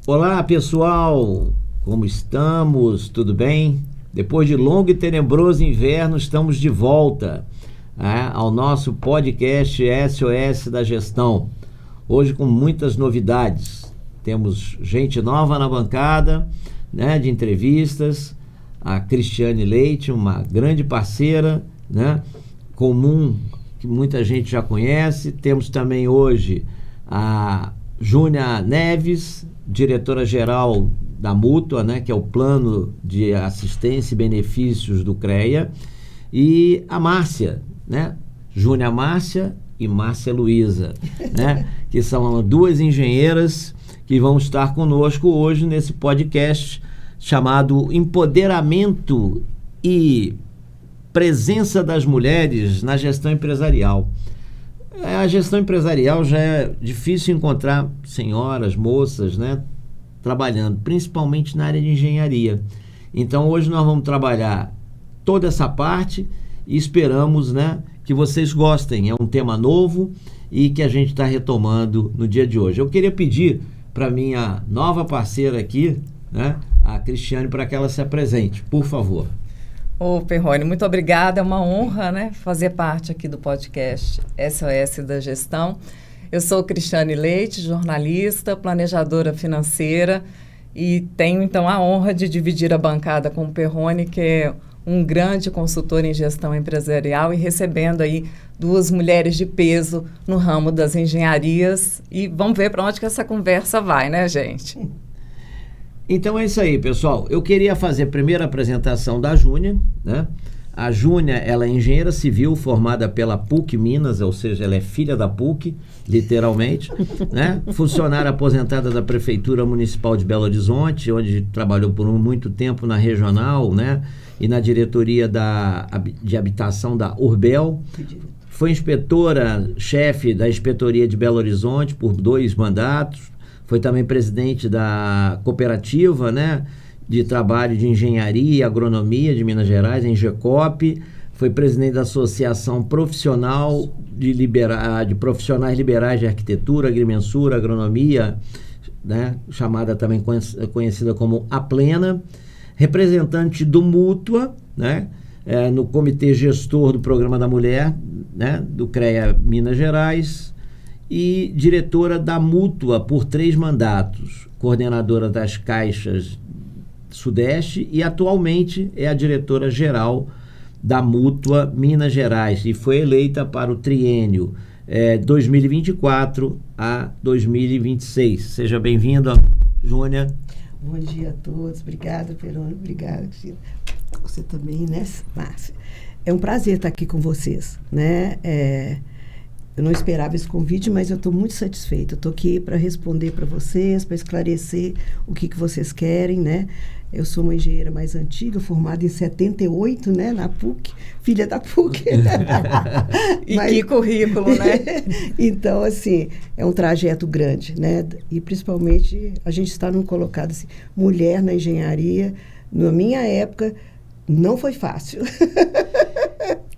Olá, pessoal, como estamos? Tudo bem? Depois de longo e tenebroso inverno, estamos de volta ao nosso podcast SOS da Gestão. Hoje com muitas novidades. Temos gente nova na bancada, de entrevistas. A Cristiane Leite, uma grande parceira, comum, que muita gente já conhece. Temos também hoje a Júnia Neves, diretora-geral da Mútua, que é o Plano de Assistência e Benefícios do CREA, e a Márcia, Júnia Márcia e Márcia Luísa, que são duas engenheiras que vão estar conosco hoje nesse podcast chamado Empoderamento e Presença das Mulheres na Gestão Empresarial. A gestão empresarial já é difícil encontrar senhoras, moças, trabalhando, principalmente na área de engenharia. Então hoje nós vamos trabalhar toda essa parte e esperamos, que vocês gostem. É um tema novo e que a gente está retomando no dia de hoje. Eu queria pedir para minha nova parceira aqui, a Cristiane, para que ela se apresente, por favor. Ô, Perrone, muito obrigada. É uma honra, fazer parte aqui do podcast SOS da Gestão. Eu sou Cristiane Leite, jornalista, planejadora financeira e tenho, então, a honra de dividir a bancada com o Perrone, que é um grande consultor em gestão empresarial, e recebendo aí duas mulheres de peso no ramo das engenharias. E vamos ver para onde que essa conversa vai, gente? Então é isso aí, pessoal. Eu queria fazer a primeira apresentação da Júnia, A Júnia, ela é engenheira civil formada pela PUC Minas, ou seja, ela é filha da PUC, literalmente, Funcionária aposentada da Prefeitura Municipal de Belo Horizonte, onde trabalhou por muito tempo na regional, e na diretoria de habitação da Urbel. Foi inspetora-chefe da Inspetoria de Belo Horizonte por 2 mandatos. Foi também presidente da cooperativa, de trabalho de engenharia e agronomia de Minas Gerais, a Engecop. Foi presidente da Associação Profissional de Profissionais Liberais de Arquitetura, Agrimensura, Agronomia, chamada também conhecida como A Plena. Representante do Mútua, no Comitê Gestor do Programa da Mulher, do CREA Minas Gerais. E diretora da Mútua por 3 mandatos, coordenadora das Caixas Sudeste e atualmente é a diretora-geral da Mútua Minas Gerais e foi eleita para o triênio 2024 a 2026. Seja bem-vinda, Júnia. Bom dia a todos, obrigada, Perrone, obrigada, Cristina. Você também, Márcia? É um prazer estar aqui com vocês, Eu não esperava esse convite, mas eu estou muito satisfeita. Eu estou aqui para responder para vocês, para esclarecer o que vocês querem, Eu sou uma engenheira mais antiga, formada em 78, na PUC, filha da PUC. E que currículo, Então, assim, é um trajeto grande, E, principalmente, a gente está colocado assim, mulher na engenharia. Na minha época, não foi fácil.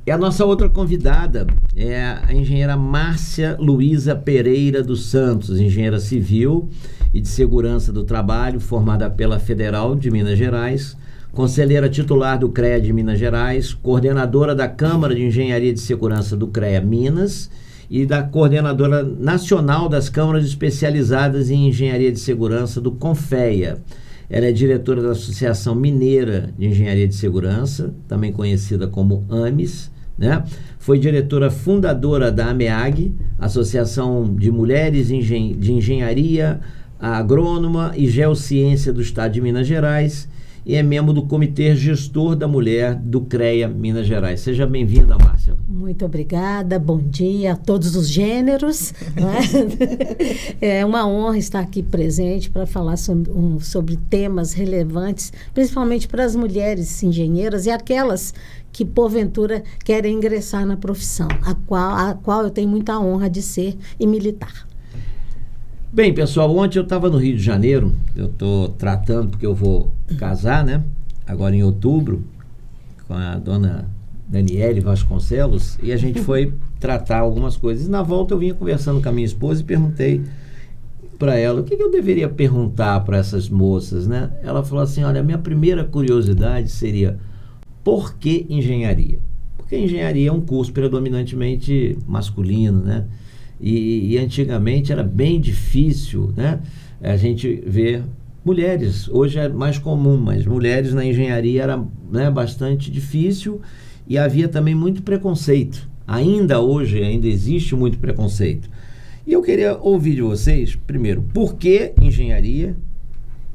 E a nossa outra convidada é a engenheira Márcia Luísa Pereira dos Santos, engenheira civil e de segurança do trabalho, formada pela Federal de Minas Gerais, conselheira titular do CREA de Minas Gerais, coordenadora da Câmara de Engenharia de Segurança do CREA Minas e da coordenadora nacional das Câmaras Especializadas em Engenharia de Segurança do CONFEA. Ela é diretora da Associação Mineira de Engenharia de Segurança, também conhecida como AMES, Foi diretora fundadora da AMEAG, Associação de Mulheres de Engenharia Agrônoma e Geociência do Estado de Minas Gerais, e é membro do Comitê Gestor da Mulher do CREA Minas Gerais. Seja bem-vinda, Márcia. Muito obrigada, bom dia a todos os gêneros. É uma honra estar aqui presente para falar sobre temas relevantes, principalmente para as mulheres engenheiras e aquelas que, porventura, querem ingressar na profissão, a qual eu tenho muita honra de ser e militar. Bem, pessoal, ontem eu estava no Rio de Janeiro, eu estou tratando porque eu vou casar, agora em outubro, com a dona Daniele Vasconcelos, e a gente foi tratar algumas coisas. E na volta eu vinha conversando com a minha esposa e perguntei para ela o que eu deveria perguntar para essas moças, né? Ela falou assim, olha, a minha primeira curiosidade seria, por que engenharia? Porque engenharia é um curso predominantemente masculino, né? E antigamente era bem difícil, né? A gente vê mulheres, hoje é mais comum, mas mulheres na engenharia era, né, bastante difícil e havia também muito preconceito. Ainda hoje, ainda existe muito preconceito. E eu queria ouvir de vocês, primeiro, por que engenharia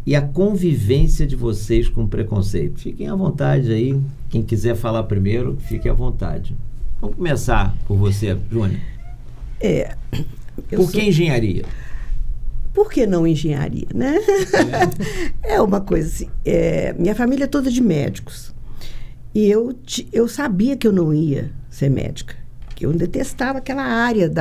e a convivência de vocês com preconceito. Fiquem à vontade aí, quem quiser falar primeiro, fique à vontade. Vamos começar por você, Júnior. Por que engenharia? Por que não engenharia, né? É uma coisa assim, minha família é toda de médicos. E eu sabia que eu não ia ser médica. Que eu detestava aquela área.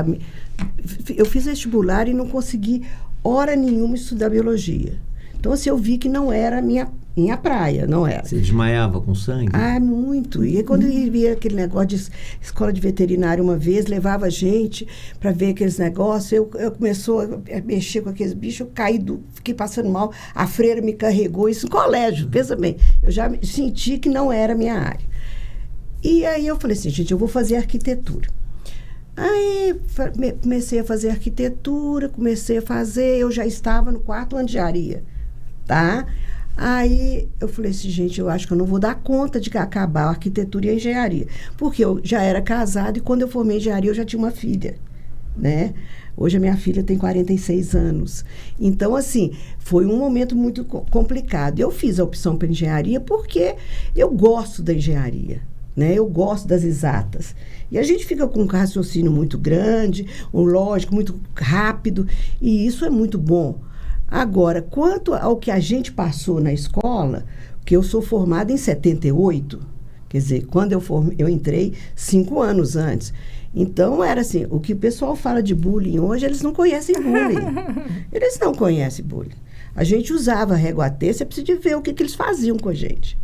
Eu fiz vestibular e não consegui hora nenhuma estudar biologia. Então, assim, eu vi que não era minha praia, não era. Você desmaiava com sangue? Ah, muito. E aí, quando eu via aquele negócio de escola de veterinária uma vez, levava a gente para ver aqueles negócios, eu começou a mexer com aqueles bichos, eu caí, fiquei passando mal, a freira me carregou, isso no colégio, pensa bem. Eu já senti que não era a minha área. E aí eu falei assim, gente, eu vou fazer arquitetura. Aí comecei a fazer arquitetura, eu já estava no 4º ano de engenharia, tá? Aí eu falei assim, gente, eu acho que eu não vou dar conta de acabar a arquitetura e a engenharia. Porque eu já era casada e quando eu formei engenharia eu já tinha uma filha, né? Hoje a minha filha tem 46 anos. Então, assim, foi um momento muito complicado. Eu fiz a opção para engenharia porque eu gosto da engenharia, né? Eu gosto das exatas. E a gente fica com um raciocínio muito grande, um lógico muito rápido, e isso é muito bom. Agora, quanto ao que a gente passou na escola, que eu sou formada em 78, quer dizer, quando eu entrei 5 anos antes. Então, era assim, o que o pessoal fala de bullying hoje, eles não conhecem bullying. Eles não conhecem bullying. A gente usava régua T, você precisa de ver o que eles faziam com a gente.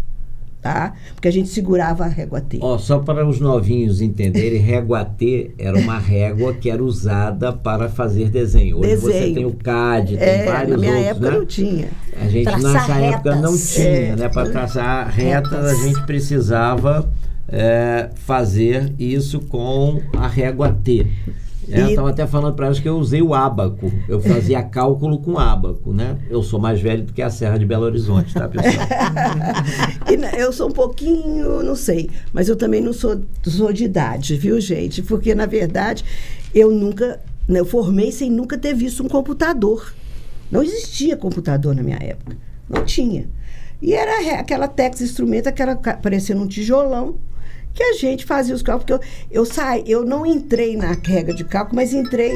Tá? Porque a gente segurava a régua T. Só para os novinhos entenderem, régua T era uma régua que era usada para fazer desenho. Hoje você tem o CAD, tem vários outros, na minha outros, época né? Não tinha. A gente nessa época não tinha, né? Para traçar retas a gente precisava fazer isso com a régua T. Eu estava até falando para elas que eu usei o ábaco. Eu fazia cálculo com ábaco, né? Eu sou mais velho do que a Serra de Belo Horizonte, tá, pessoal? Eu sou um pouquinho, não sei, mas eu também não sou de idade, viu, gente? Porque, na verdade, eu formei sem nunca ter visto um computador. Não existia computador na minha época. Não tinha. E era aquela Tex instrumento, parecendo um tijolão, que a gente fazia os cálculos, porque eu não entrei na regra de cálculo, mas entrei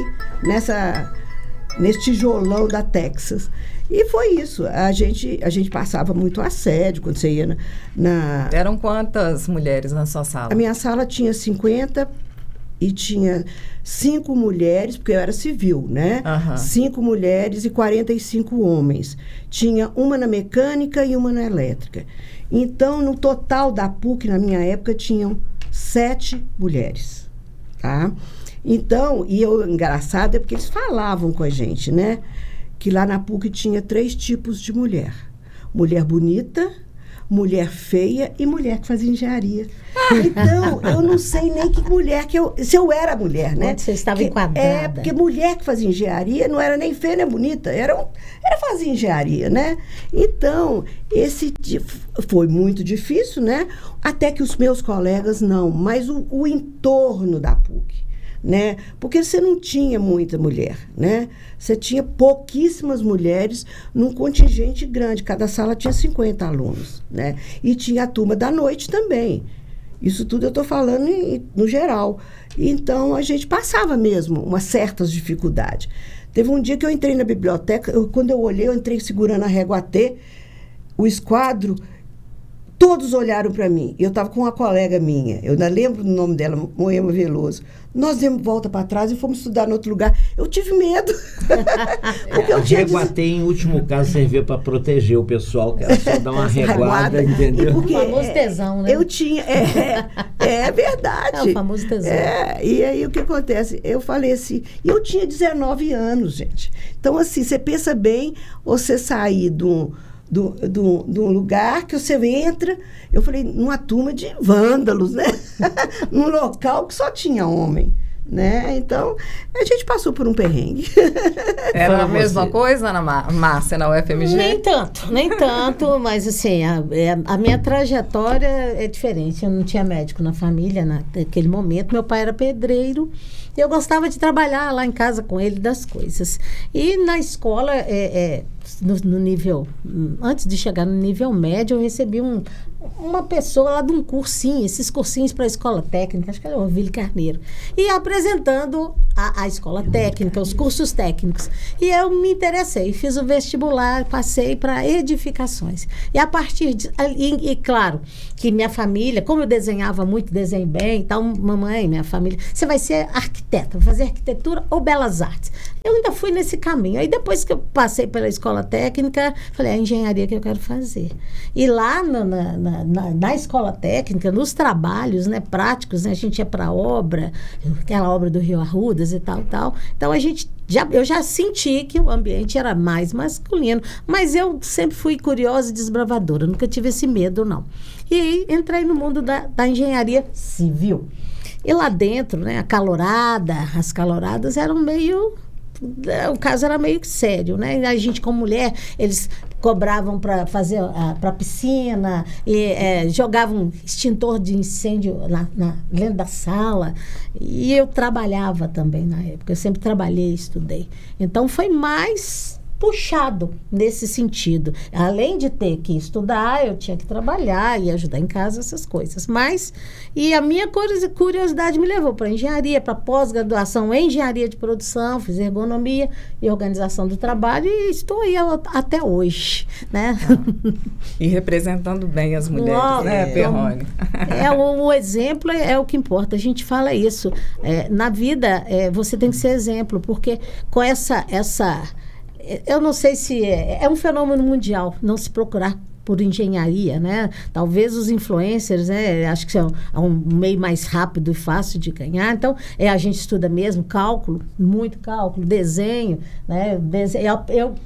nesse tijolão da Texas. E foi isso. A gente passava muito assédio quando você ia na... Eram quantas mulheres na sua sala? A minha sala tinha 50 e tinha 5 mulheres, porque eu era civil, né? 5 mulheres e 45 homens. Tinha uma na mecânica e uma na elétrica. Então, no total da PUC, na minha época, tinham 7 mulheres, tá? Então, engraçado é porque eles falavam com a gente, né? Que lá na PUC tinha 3 tipos de mulher. Mulher bonita, mulher feia e mulher que fazia engenharia. Então, eu não sei nem que mulher se eu era mulher, né? Onde você estava enquadrada. Porque mulher que fazia engenharia não era nem feia nem bonita, era fazer engenharia, né? Então, foi muito difícil, né? Até que os meus colegas não, mas o entorno da PUC, né? Porque você não tinha muita mulher, né? Você tinha pouquíssimas mulheres num contingente grande, cada sala tinha 50 alunos, né? E tinha a turma da noite também. Isso tudo eu estou falando no geral. Então, a gente passava mesmo umas certas dificuldades. Teve um dia que eu entrei na biblioteca, quando eu olhei, eu entrei segurando a régua T, o esquadro Todos olharam para mim. Eu estava com uma colega minha, eu ainda lembro do nome dela, Moema Veloso. Nós demos volta para trás e fomos estudar em outro lugar. Eu tive medo. Porque a régua, em último caso, serviu para proteger o pessoal, que era só dar uma reguada, entendeu? O famoso tesão, né? Eu tinha... É verdade. É o famoso tesão. E aí, o que acontece? Eu falei assim... Eu tinha 19 anos, gente. Então, assim, você pensa bem, você sair de um lugar que você entra, eu falei, numa turma de vândalos, né? Num local que só tinha homem, né? Então, a gente passou por um perrengue. Era a mesma coisa, Ana Márcia, na UFMG? Nem tanto, mas assim, a minha trajetória é diferente. Eu não tinha médico na família naquele momento. Meu pai era pedreiro. Eu gostava de trabalhar lá em casa com ele das coisas. E na escola, no nível... Antes de chegar no nível médio, eu recebi uma pessoa lá de um cursinho, esses cursinhos para a escola técnica, acho que era o Orvilho Carneiro, e apresentando a escola técnica, os cursos técnicos. E eu me interessei, fiz o vestibular, passei para edificações. E a partir de... E claro, que minha família, como eu desenhava muito, desenho bem, então, mamãe, minha família, você vai ser arquiteta, vai fazer arquitetura ou belas artes. Eu ainda fui nesse caminho. Aí depois que eu passei pela escola técnica, falei, a engenharia que eu quero fazer. E lá na escola técnica, nos trabalhos, né, práticos, né, a gente ia para obra, aquela obra do Rio Arrudas e tal. Então eu já senti que o ambiente era mais masculino, mas eu sempre fui curiosa e desbravadora, nunca tive esse medo, não. E aí entrei no mundo da engenharia civil. E lá dentro, né, as caloradas eram meio... O caso era meio que né? A gente, como mulher, eles cobravam para fazer para piscina, e jogavam extintor de incêndio dentro da sala. E eu trabalhava também na época. Eu sempre trabalhei, estudei. Então, foi mais puxado nesse sentido. Além de ter que estudar, eu tinha que trabalhar e ajudar em casa, essas coisas. E a minha curiosidade me levou para engenharia, para pós-graduação em engenharia de produção, fiz ergonomia e organização do trabalho e estou aí até hoje, né? E representando bem as mulheres, né, Perrone? O exemplo é o que importa, a gente fala isso. Na vida, você tem que ser exemplo, porque com essa eu não sei se é um fenômeno mundial não se procurar por engenharia, né? Talvez os influencers, né? Acho que é um meio mais rápido e fácil de ganhar. Então, a gente estuda mesmo cálculo, muito cálculo, desenho, né?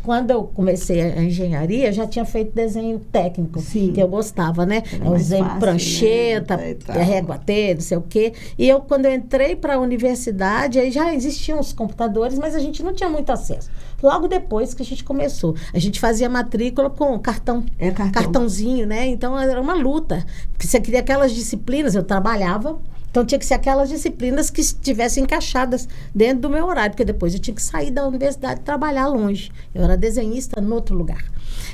Quando eu comecei a engenharia, já tinha feito desenho técnico, que eu gostava, né? Eu usei prancheta, né? Régua T, não sei o quê. E quando eu entrei para a universidade, aí já existiam os computadores, mas a gente não tinha muito acesso. Logo depois que a gente começou, a gente fazia matrícula com cartãozinho, né? Então, era uma luta. Porque você queria aquelas disciplinas, eu trabalhava, então tinha que ser aquelas disciplinas que estivessem encaixadas dentro do meu horário, porque depois eu tinha que sair da universidade e trabalhar longe. Eu era desenhista em outro lugar.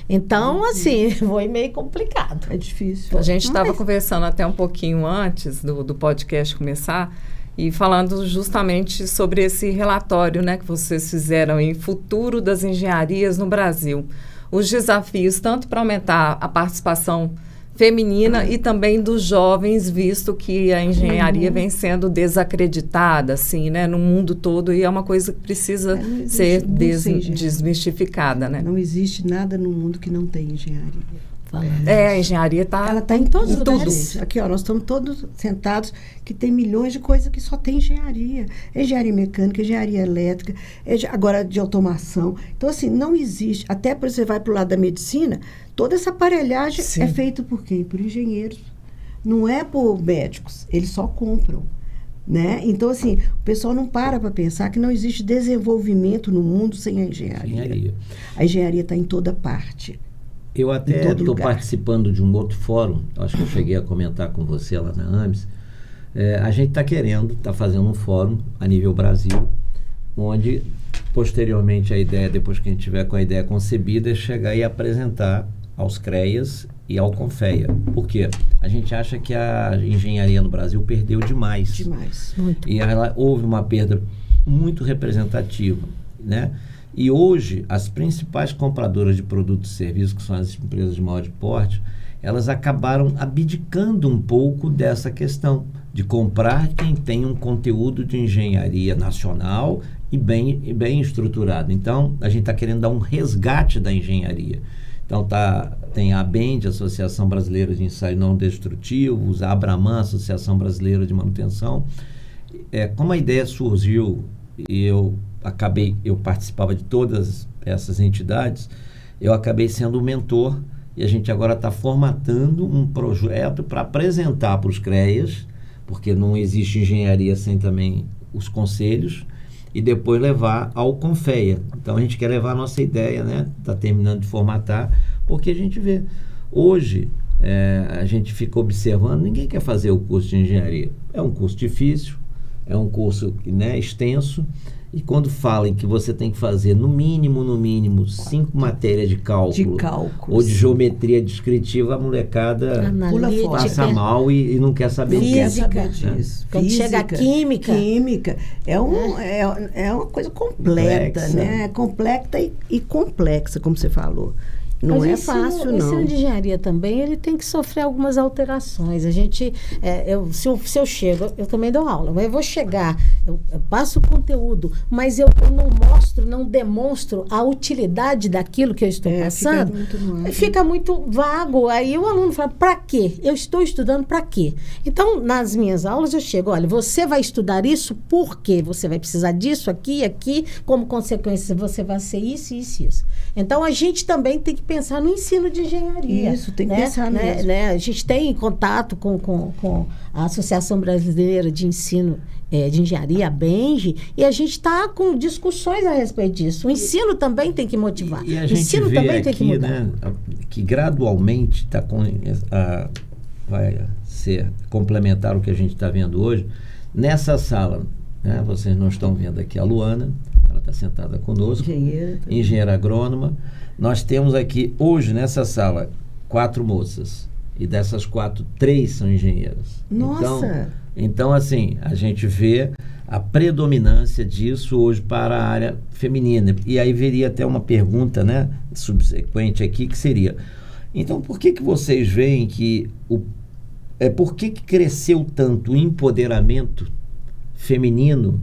Então, assim, foi meio complicado. É difícil. A gente estava conversando até um pouquinho antes do podcast começar, e falando justamente sobre esse relatório, né, que vocês fizeram em Futuro das Engenharias no Brasil. Os desafios, tanto para aumentar a participação feminina e também dos jovens, visto que a engenharia vem sendo desacreditada, assim, né, no mundo todo, e é uma coisa que precisa ser desmistificada, né? Não existe nada no mundo que não tenha engenharia. A engenharia ela está em todos os lugares. Aqui, nós estamos todos sentados, que tem milhões de coisas que só tem engenharia. Engenharia mecânica, engenharia elétrica, agora de automação. Então, assim, não existe. Até quando você vai para o lado da medicina, toda essa aparelhagem é feita por quem? Por engenheiros. Não é por médicos. Eles só compram. Né? Então, assim, o pessoal não para pensar que não existe desenvolvimento no mundo sem a engenharia. A engenharia está em toda parte. Eu até estou participando de um outro fórum, acho que eu cheguei a comentar com você lá na AMES. A gente está fazendo um fórum a nível Brasil, onde, posteriormente, a ideia, depois que a gente tiver com a ideia concebida, é chegar e apresentar aos CREAs e ao CONFEA. Por quê? A gente acha que a engenharia no Brasil perdeu demais. Demais. Muito. E houve uma perda muito representativa, né? E hoje, as principais compradoras de produtos e serviços, que são as empresas de maior porte, elas acabaram abdicando um pouco dessa questão de comprar quem tem um conteúdo de engenharia nacional e bem estruturado. Então, a gente está querendo dar um resgate da engenharia. Então, tem a ABEND, Associação Brasileira de Ensaios Não Destrutivos, a Abraman, Associação Brasileira de Manutenção. Como a ideia surgiu e eu participava de todas essas entidades, eu acabei sendo o mentor e a gente agora está formatando um projeto para apresentar para os CREAs, porque não existe engenharia sem também os conselhos, e depois levar ao CONFEA. Então a gente quer levar a nossa ideia, né? Está terminando de formatar, porque a gente vê. Hoje, a gente fica observando, ninguém quer fazer o curso de engenharia. É um curso difícil, é um curso, né, extenso, e quando falam que você tem que fazer no mínimo 5 matérias de cálculo ou de geometria descritiva, a molecada passa mal e não quer saber física, o que é. Quando chega a química é uma coisa completa, né? Completa e complexa, como você falou. Não é fácil, não. O ensino de engenharia também, ele tem que sofrer algumas alterações. A gente, se eu chego, eu também dou aula, mas eu vou chegar, eu passo o conteúdo, mas eu não demonstro a utilidade daquilo que eu estou passando, fica muito vago. Aí o aluno fala, para quê? Eu estou estudando para quê? Então, nas minhas aulas, eu chego, olha, você vai estudar isso por quê? Você vai precisar disso, aqui, como consequência, você vai ser isso. Então, a gente também tem que pensar no ensino de engenharia. Isso, tem que pensar mesmo. A gente tem contato com a Associação Brasileira de Ensino de Engenharia, a BENG, e a gente está com discussões a respeito disso. O ensino também tem que motivar. E a gente ensino vê também aqui, tem que mudar. né, que gradualmente vai ser complementar o que a gente está vendo hoje. Nessa sala, né, vocês não estão vendo aqui a Luana, ela está sentada conosco, engenheira agrônoma. Nós temos aqui hoje nessa sala 4 moças, e dessas 4, 3 são engenheiras. Nossa! Então, assim, a gente vê a predominância disso hoje para a área feminina. E aí viria até uma pergunta, né, subsequente aqui, que seria, então por que vocês veem que por que cresceu tanto o empoderamento feminino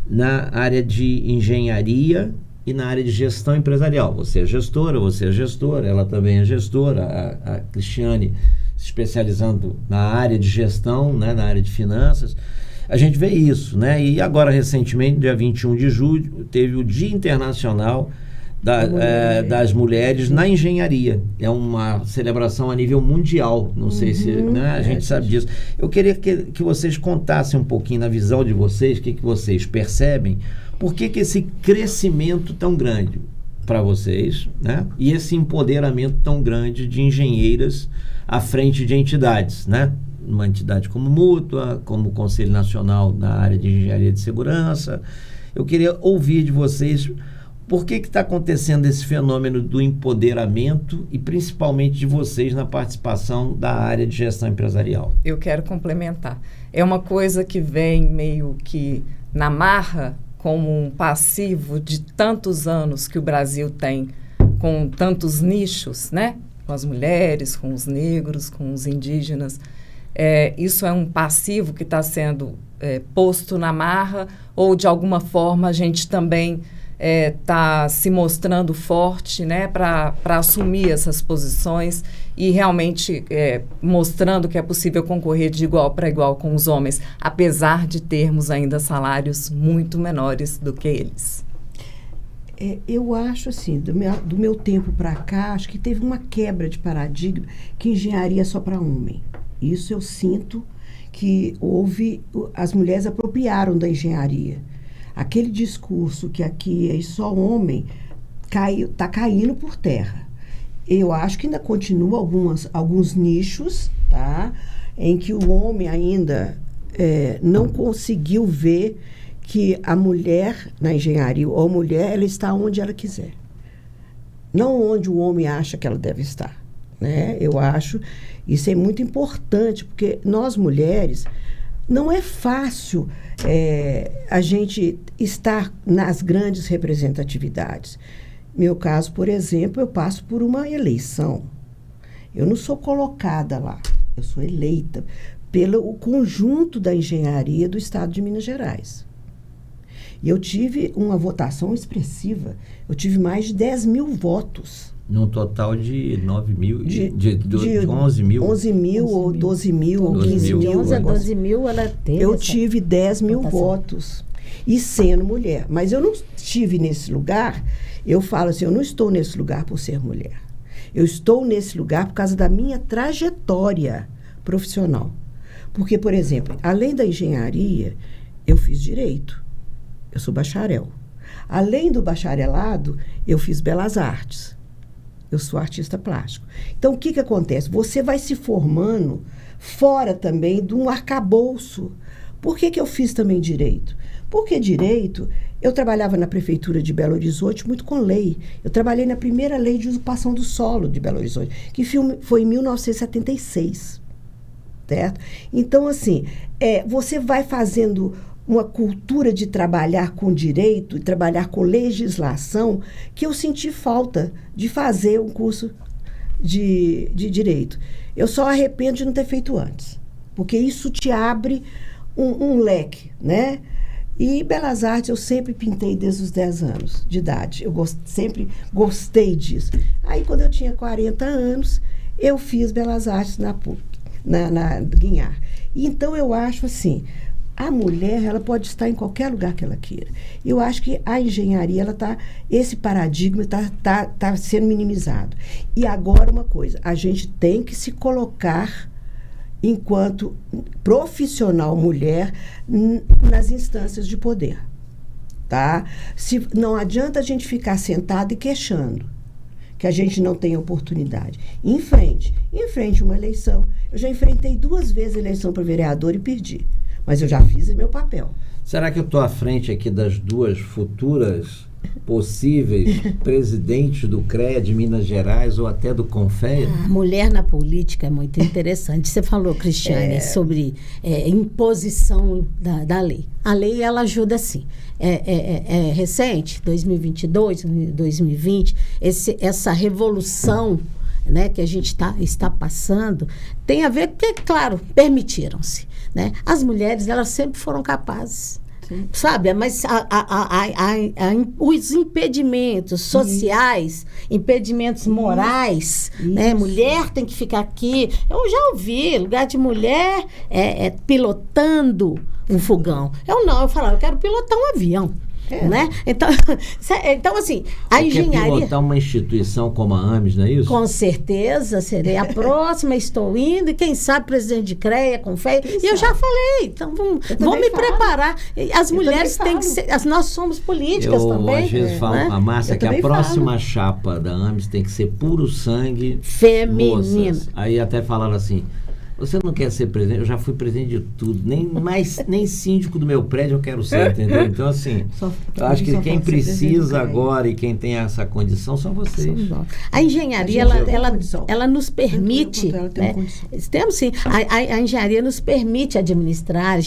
na área de engenharia e na área de gestão empresarial? Você é gestora, ela também é gestora, a Cristiane se especializando na área de gestão, né, na área de finanças. A gente vê isso, né? E agora, recentemente, dia 21 de julho, teve o Dia Internacional das Mulheres na Engenharia. É uma celebração a nível mundial, não sei se, né, a gente sabe disso. Eu queria que vocês contassem um pouquinho, na visão de vocês, o que vocês percebem, por que esse crescimento tão grande para vocês, né? E esse empoderamento tão grande de engenheiras à frente de entidades, né? Uma entidade como Mútua, como o Conselho Nacional na área de Engenharia de Segurança. Eu queria ouvir de vocês por que está acontecendo esse fenômeno do empoderamento e principalmente de vocês na participação da área de gestão empresarial. Eu quero complementar. É uma coisa que vem meio que na marra, como um passivo de tantos anos que o Brasil tem, com tantos nichos, né? Com as mulheres, com os negros, com os indígenas. Isso é um passivo que está sendo posto na marra, ou de alguma forma a gente também está se mostrando forte, né, para assumir essas posições e realmente mostrando que é possível concorrer de igual para igual com os homens, apesar de termos ainda salários muito menores do que eles. Eu acho assim, do meu tempo para cá, acho que teve uma quebra de paradigma que engenharia é só para homem. Isso eu sinto que as mulheres apropriaram da engenharia. Aquele discurso que aqui é só homem está caindo por terra. Eu acho que ainda continua alguns nichos, tá, em que o homem ainda não conseguiu ver que a mulher na engenharia, ou a mulher, ela está onde ela quiser. Não onde o homem acha que ela deve estar, né? Eu acho isso é muito importante, porque nós mulheres, não é fácil a gente estar nas grandes representatividades. Meu caso, por exemplo, eu passo por uma eleição. Eu não sou colocada lá, eu sou eleita pelo conjunto da engenharia do estado de Minas Gerais. E eu tive uma votação expressiva, eu tive mais de 10 mil votos. Num total de 9 mil, de 11 mil. 11 mil ou 12 mil ou 15 mil. De 11 a 12 mil ela teve. Eu tive 10 mil votação. votos. E sendo mulher. Mas eu não estive nesse lugar, eu falo assim, eu não estou nesse lugar por ser mulher. Eu estou nesse lugar por causa da minha trajetória profissional. Porque, por exemplo, além da engenharia, eu fiz direito. Eu sou bacharel. Além do bacharelado, eu fiz belas artes. Eu sou artista plástico. Então, o que acontece? Você vai se formando fora também de um arcabouço. Por que eu fiz também direito? Porque direito, eu trabalhava na prefeitura de Belo Horizonte muito com lei. Eu trabalhei na primeira lei de usurpação do solo de Belo Horizonte, que foi em 1976. Certo? Então, assim, você vai fazendo uma cultura de trabalhar com direito e trabalhar com legislação que eu senti falta de fazer um curso de direito. Eu só arrependo de não ter feito antes, porque isso te abre um leque, né? E Belas Artes eu sempre pintei desde os 10 anos de idade. Eu sempre gostei disso. Aí, quando eu tinha 40 anos, eu fiz Belas Artes na PUC, na Guinhar. E então, eu acho assim, a mulher, ela pode estar em qualquer lugar que ela queira. Eu acho que a engenharia, esse paradigma está sendo minimizado. E agora, uma coisa, a gente tem que se colocar enquanto profissional mulher nas instâncias de poder, tá? Não adianta a gente ficar sentado e queixando que a gente não tem oportunidade. Enfrente uma eleição. Eu já enfrentei 2 vezes a eleição para vereador e perdi. Mas eu já fiz o meu papel. Será que eu estou à frente aqui das 2 futuras possíveis presidentes do CREA de Minas Gerais ou até do CONFEA? A mulher na política é muito interessante. Você falou, Cristiane, sobre imposição da lei. A lei, ela ajuda sim. É recente, 2022, 2020, essa revolução, né, que a gente está passando, tem a ver, porque, claro, permitiram-se. Né? As mulheres, elas sempre foram capazes. Sim. Sabe? Mas os impedimentos sociais, impedimentos morais, né? Mulher tem que ficar aqui. Eu já ouvi lugar de mulher pilotando um fogão. Eu falava, eu quero pilotar um avião. Né? Então, assim, a engenharia... Quer pilotar uma instituição como a AMES, não é isso? Com certeza, serei a próxima, estou indo, e quem sabe presidente de CREA, CONFEA, e eu já falei, então vou me preparar. As mulheres têm que ser, nós somos políticas também. Eu às vezes falo, né? A Márcia, que a próxima chapa da AMES tem que ser puro sangue feminino. Aí até falaram assim, você não quer ser presidente? Eu já fui presidente de tudo. Nem síndico do meu prédio eu quero ser, entendeu? Então, assim, eu acho que quem precisa agora e quem tem essa condição são vocês. A engenharia, ela nos permite... Temos sim. A engenharia nos permite administrar.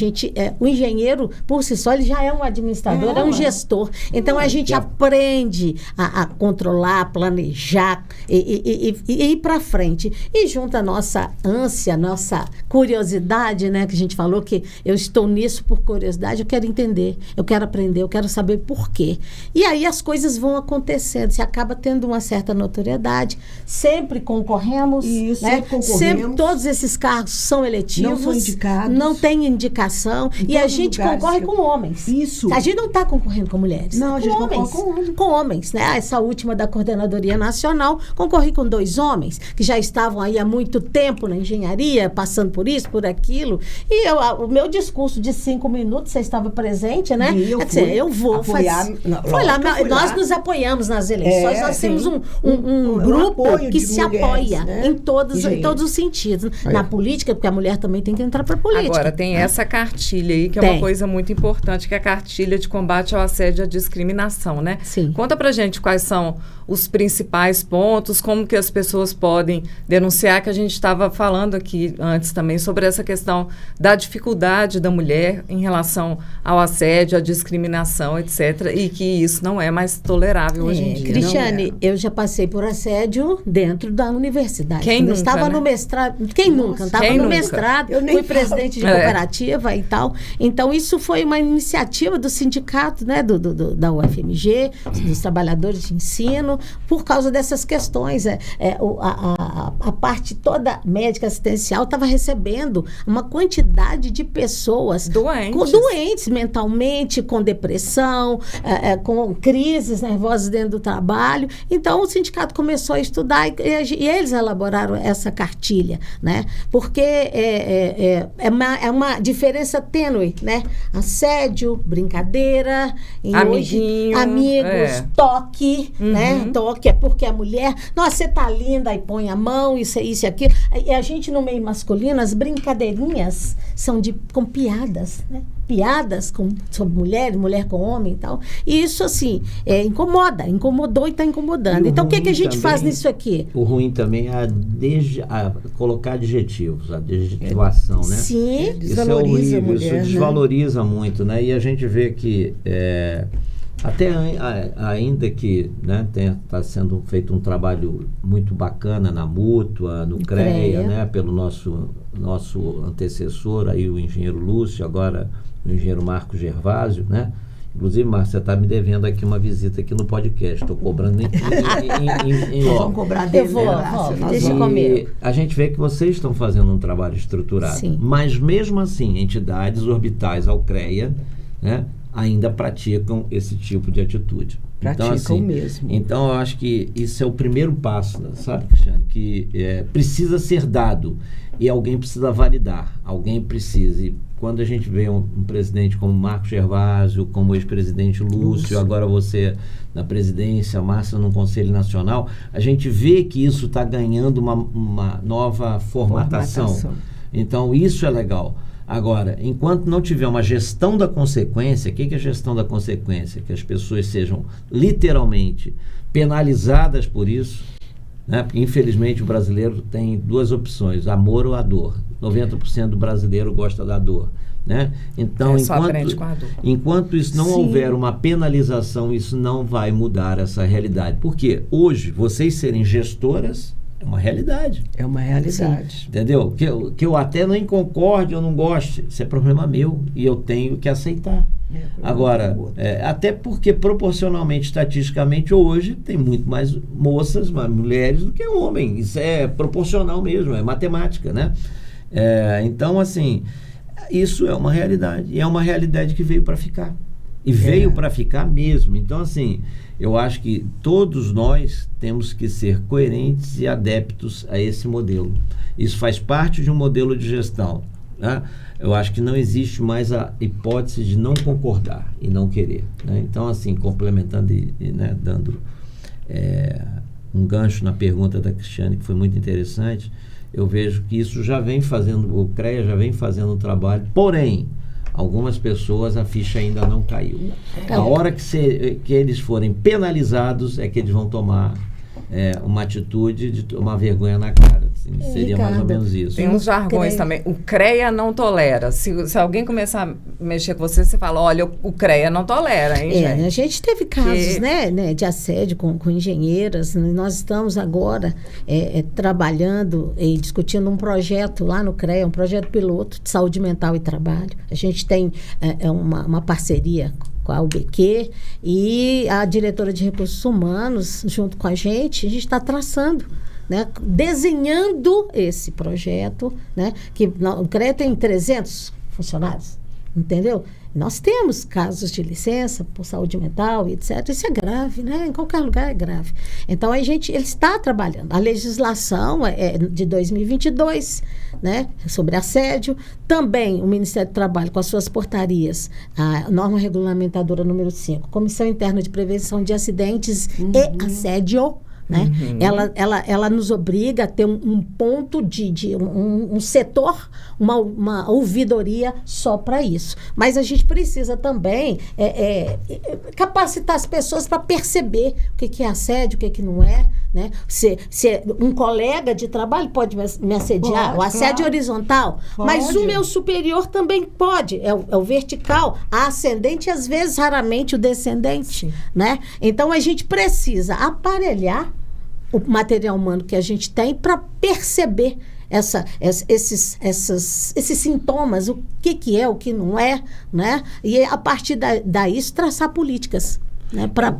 O engenheiro, por si só, ele já é um administrador, é um gestor. Então, a gente aprende a controlar, planejar e ir para frente. E junto à nossa ânsia, nossa curiosidade, né, que a gente falou que eu estou nisso por curiosidade, eu quero entender, eu quero aprender, eu quero saber por quê. E aí as coisas vão acontecendo, você acaba tendo uma certa notoriedade, sempre concorremos, isso, né? Sempre todos esses cargos são eletivos, não são indicados, não tem indicação, e a gente concorre com homens. Isso. A gente não está concorrendo com mulheres. Não, a gente concorre com homens, né? Essa última da Coordenadoria Nacional, concorri com 2 homens que já estavam aí há muito tempo na engenharia, passando por isso, por aquilo. E o meu discurso de 5 minutos, você estava presente, né? Eu vou apoiar. Nós nos apoiamos nas eleições. Nós temos um grupo que se apoia, né? em todos os sentidos. Na política, porque a mulher também tem que entrar para a política. Agora, tem essa cartilha aí, que é uma coisa muito importante, que é a cartilha de combate ao assédio e à discriminação, né? Sim. Conta pra gente quais são os principais pontos, como que as pessoas podem denunciar, que a gente estava falando aqui antes também sobre essa questão da dificuldade da mulher em relação ao assédio, à discriminação, etc. E que isso não é mais tolerável hoje em dia. Cristiane, eu já passei por assédio dentro da universidade. Quem nunca, estava né? no mestrado. Quem nunca? Estava no mestrado, fui presidente de cooperativa e tal. Então, isso foi uma iniciativa do sindicato, né, da UFMG, dos trabalhadores de ensino, por causa dessas questões. A parte toda médica assistencial estava recebendo uma quantidade de pessoas doentes mentalmente, com depressão, com crises nervosas dentro do trabalho. Então, o sindicato começou a estudar e eles elaboraram essa cartilha, né? Porque é uma diferença tênue, né? Assédio, brincadeira, amiguinho, amigos, toque, né? Toque é porque a mulher, nossa, você tá linda, aí põe a mão, isso e aquilo. E a gente no meio masculino, as brincadeirinhas são com piadas, né? Piadas sobre mulher com homem e tal. E isso, assim, incomodou e está incomodando. Então, o que a gente faz nisso aqui? O ruim também é colocar adjetivos, a adjetivação, né? Sim. Isso é horrível, isso desvaloriza muito, né? E a gente vê que até ainda que, né, está sendo feito um trabalho muito bacana na Mútua, no CREA, né, pelo nosso antecessor, aí o engenheiro Lúcio, agora o engenheiro Marcos Gervásio, né? Inclusive, Márcia, você está me devendo aqui uma visita aqui no podcast. Estou cobrando em logo. Vamos cobrar dele. Deixa comigo. A gente vê que vocês estão fazendo um trabalho estruturado. Sim. Mas mesmo assim, entidades orbitais ao CREA, né, ainda praticam esse tipo de atitude. Praticam mesmo. Então, eu acho que isso é o primeiro passo, sabe, Cristiane? Que precisa ser dado e alguém precisa validar. Alguém precisa. E quando a gente vê um presidente como Marcos Gervásio, como o ex-presidente Lúcio, agora você na presidência, Márcia no Conselho Nacional, a gente vê que isso está ganhando uma nova formatação. Então, isso é legal. Agora, enquanto não tiver uma gestão da consequência, o que é gestão da consequência? Que as pessoas sejam literalmente penalizadas por isso, né? Infelizmente o brasileiro tem duas opções, amor ou a dor. 90% do brasileiro gosta da dor, né? Então, enquanto isso não houver uma penalização, isso não vai mudar essa realidade. Porque hoje, vocês serem gestoras, é uma realidade. É uma realidade. Sim. Entendeu? Que eu até nem concorde ou não goste, isso é problema meu e eu tenho que aceitar. Agora, até porque proporcionalmente, estatisticamente, hoje tem muito mais moças, mais mulheres do que homens. Isso é proporcional mesmo, é matemática, né? Então, assim, isso é uma realidade. E é uma realidade que veio para ficar. E veio para ficar mesmo. Então, assim, eu acho que todos nós temos que ser coerentes e adeptos a esse modelo. Isso faz parte de um modelo de gestão, né? Eu acho que não existe mais a hipótese de não concordar e não querer, né? Então, assim, complementando né, dando um gancho na pergunta da Cristiane, que foi muito interessante, eu vejo que isso já vem fazendo, o CREA já vem fazendo um trabalho, porém, algumas pessoas a ficha ainda não caiu. A hora que eles forem penalizados é que eles vão tomar uma atitude de tomar vergonha na cara. Assim, seria Ricardo, mais ou menos isso. Tem uns jargões também. O CREA não tolera. Se alguém começar a mexer com você fala, olha, o CREA não tolera, hein, gente? A gente teve casos, né, de assédio com engenheiras. Nós estamos agora trabalhando e discutindo um projeto lá no CREA, um projeto piloto de saúde mental e trabalho. A gente tem uma parceria com a UBQ e a diretora de recursos humanos, junto com a gente está traçando, né, desenhando esse projeto, né, que o CREA tem 300 funcionários, entendeu? Nós temos casos de licença por saúde mental e etc. Isso é grave, né? Em qualquer lugar é grave. Então, ele está trabalhando. A legislação é de 2022, né? Sobre assédio. Também o Ministério do Trabalho, com as suas portarias, a norma regulamentadora número 5, Comissão Interna de Prevenção de Acidentes e Assédio, né? Ela nos obriga a ter um ponto um setor, uma ouvidoria só para isso. Mas a gente precisa também capacitar as pessoas para perceber o que é assédio, o que não é, né? Se um colega de trabalho pode me assediar, o assédio horizontal, mas o meu superior também pode, é o vertical, a ascendente, às vezes, raramente o descendente, né? Então a gente precisa aparelhar o material humano que a gente tem para perceber esses sintomas, o que é, o que não é, né? E a partir daí traçar políticas, né? Para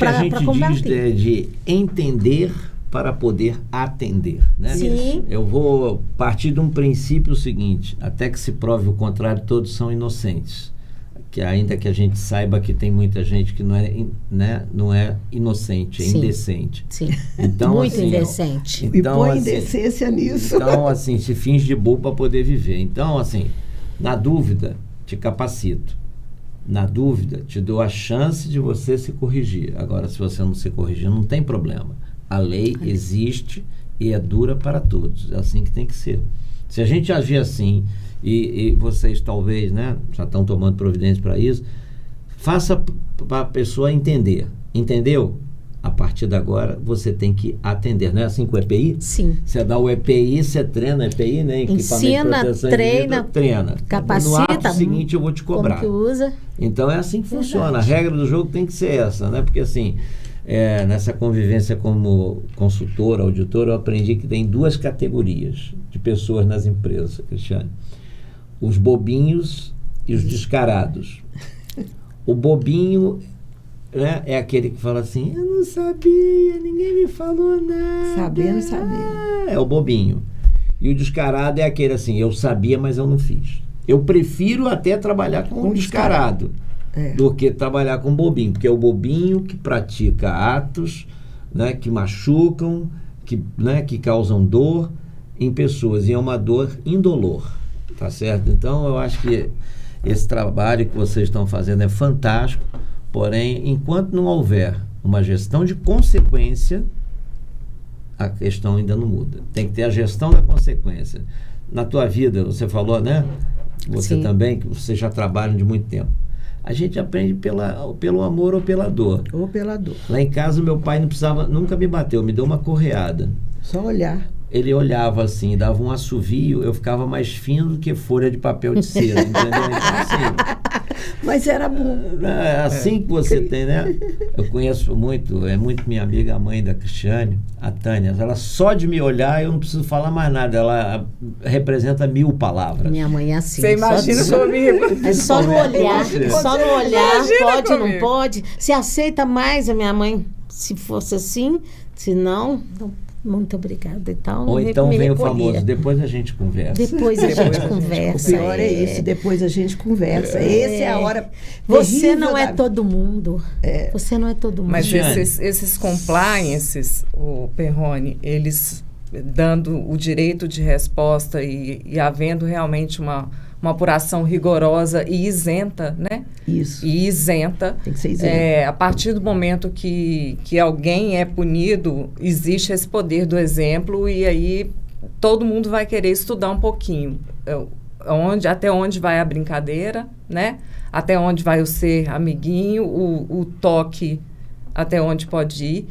combater. De entender para poder atender, né? Sim. Eu vou partir de um princípio seguinte: até que se prove o contrário, todos são inocentes. Que ainda que a gente saiba que tem muita gente que não é inocente, é indecente. Sim. Então, muito assim, indecente. Então, e põe indecência nisso. Então, assim, se finge de bobo para poder viver. Então, assim, na dúvida, te capacito. Na dúvida, te dou a chance de você se corrigir. Agora, se você não se corrigir, não tem problema. A lei existe e é dura para todos. É assim que tem que ser. Se a gente agir assim, e vocês talvez, né, já estão tomando providências para isso, faça para a pessoa entender. Entendeu? A partir de agora, você tem que atender. Não é assim com o EPI? Sim. Você dá o EPI, você treina o EPI, né? Ensina, treina, capacita. No ato seguinte, eu vou te cobrar. Como que usa. Então, é assim que funciona. A regra do jogo tem que ser essa, né? Porque, assim, nessa convivência como consultor, auditor, eu aprendi que tem duas categorias de pessoas nas empresas, Cristiane. Os bobinhos e os descarados. O bobinho, né, é aquele que fala assim: eu não sabia, ninguém me falou nada. Sabendo. É o bobinho. E o descarado é aquele assim: eu sabia, mas eu não fiz. Eu prefiro até trabalhar com um descarado do que trabalhar com bobinho, porque é o bobinho que pratica atos, né, que machucam, que causam dor em pessoas, e é uma dor indolor. Tá certo? Então, eu acho que esse trabalho que vocês estão fazendo é fantástico, porém, enquanto não houver uma gestão de consequência, a questão ainda não muda. Tem que ter a gestão da consequência. Na tua vida, você falou, né? Você Sim. também, que vocês já trabalham de muito tempo. A gente aprende pelo amor ou pela dor. Ou pela dor. Lá em casa, meu pai nunca me bateu, me deu uma correada. Só olhar. Ele olhava assim, dava um assovio, eu ficava mais fino do que folha de papel de cera, entendeu? Então, assim, mas era bom. É assim que você tem, né? Eu conheço muito, é muito minha amiga, a mãe da Cristiane, a Tânia. Ela só de me olhar, eu não preciso falar mais nada. Ela representa 1000 palavras. Minha mãe é assim. Você imagina comigo? É só no olhar. Só no olhar. Imagina Pode, comigo. não pode. Se aceita mais a minha mãe, se fosse assim. Se não, muito obrigada e tal. Ou então me vem o recolhia. famoso: depois a gente conversa. Depois a gente O conversa. pior é isso, depois a gente conversa. Essa é a hora. Você terrível não é da- todo mundo. Você não é todo mundo. Mas Cristiane. esses compliances, o Perrone, eles dando o direito de resposta e havendo realmente uma apuração rigorosa e isenta, né? Isso. E isenta. Tem que ser isento. A partir do momento que alguém é punido, existe esse poder do exemplo e aí todo mundo vai querer estudar um pouquinho. Até onde vai a brincadeira, né? Até onde vai o ser amiguinho, o toque, até onde pode ir.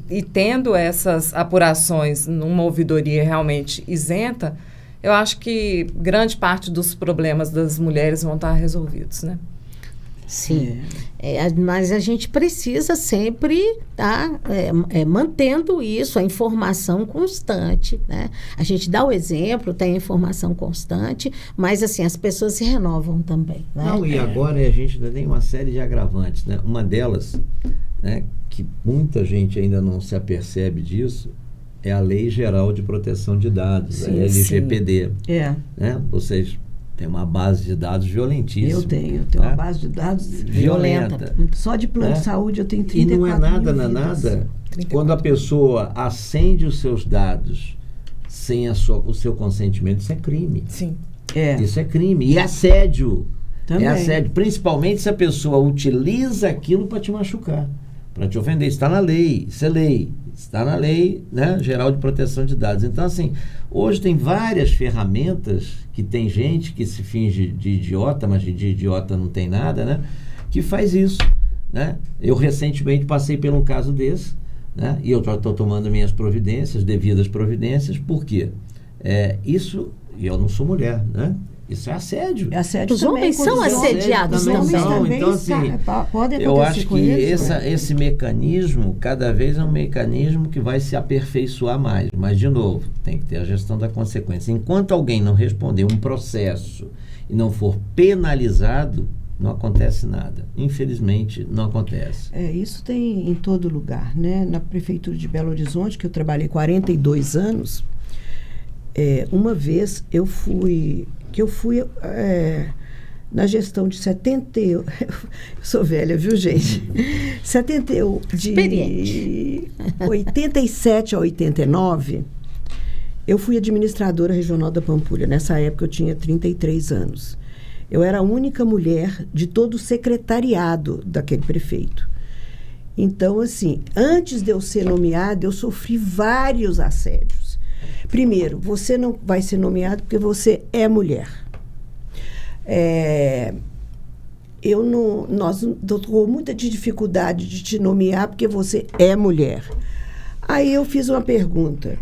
E tendo essas apurações numa ouvidoria realmente isenta, eu acho que grande parte dos problemas das mulheres vão estar resolvidos, né? Sim. Mas a gente precisa sempre estar mantendo isso, a informação constante, né? A gente dá o exemplo, tem a informação constante, mas assim, as pessoas se renovam também, né? Não, e agora a gente ainda tem uma série de agravantes, né? Uma delas, né, que muita gente ainda não se apercebe disso, é a Lei Geral de Proteção de Dados, Sim, a LGPD. Né? Vocês têm uma base de dados violentíssima. Eu tenho uma base de dados violenta. Só de plano de saúde eu tenho E 34 não é nada, mil não é vidas. nada. Quando a pessoa acende os seus dados sem o seu consentimento, isso é crime. Sim. Isso é crime. E assédio. Também. É assédio. Principalmente se a pessoa utiliza aquilo para te machucar. para te ofender. Está na lei, isso é lei. Está na lei, né, geral de proteção de dados. Então, assim, hoje tem várias ferramentas que tem gente que se finge de idiota, mas de idiota não tem nada, né, que faz isso, né? Eu recentemente passei por um caso desse, né, e eu estou tomando minhas providências, devidas providências, por quê? Isso, e eu não sou mulher, né? Isso é assédio. Assédio Os também, homens são assediados também. também. Então, assim, pode eu acontecer acho com que isso, esse mecanismo, cada vez é um mecanismo que vai se aperfeiçoar mais. Mas, de novo, tem que ter a gestão da consequência. Enquanto alguém não responder um processo e não for penalizado, não acontece nada. Infelizmente, não acontece. Isso tem em todo lugar, né? Na Prefeitura de Belo Horizonte, que eu trabalhei 42 anos, uma vez eu fui na gestão de 70... Eu sou velha, viu, gente? 87 a 89, eu fui administradora regional da Pampulha. Nessa época eu tinha 33 anos. Eu era a única mulher de todo o secretariado daquele prefeito. Então, assim, antes de eu ser nomeada, eu sofri vários assédios. Primeiro, você não vai ser nomeado porque você é mulher. Nós com muita dificuldade de te nomear porque você é mulher. Aí eu fiz uma pergunta.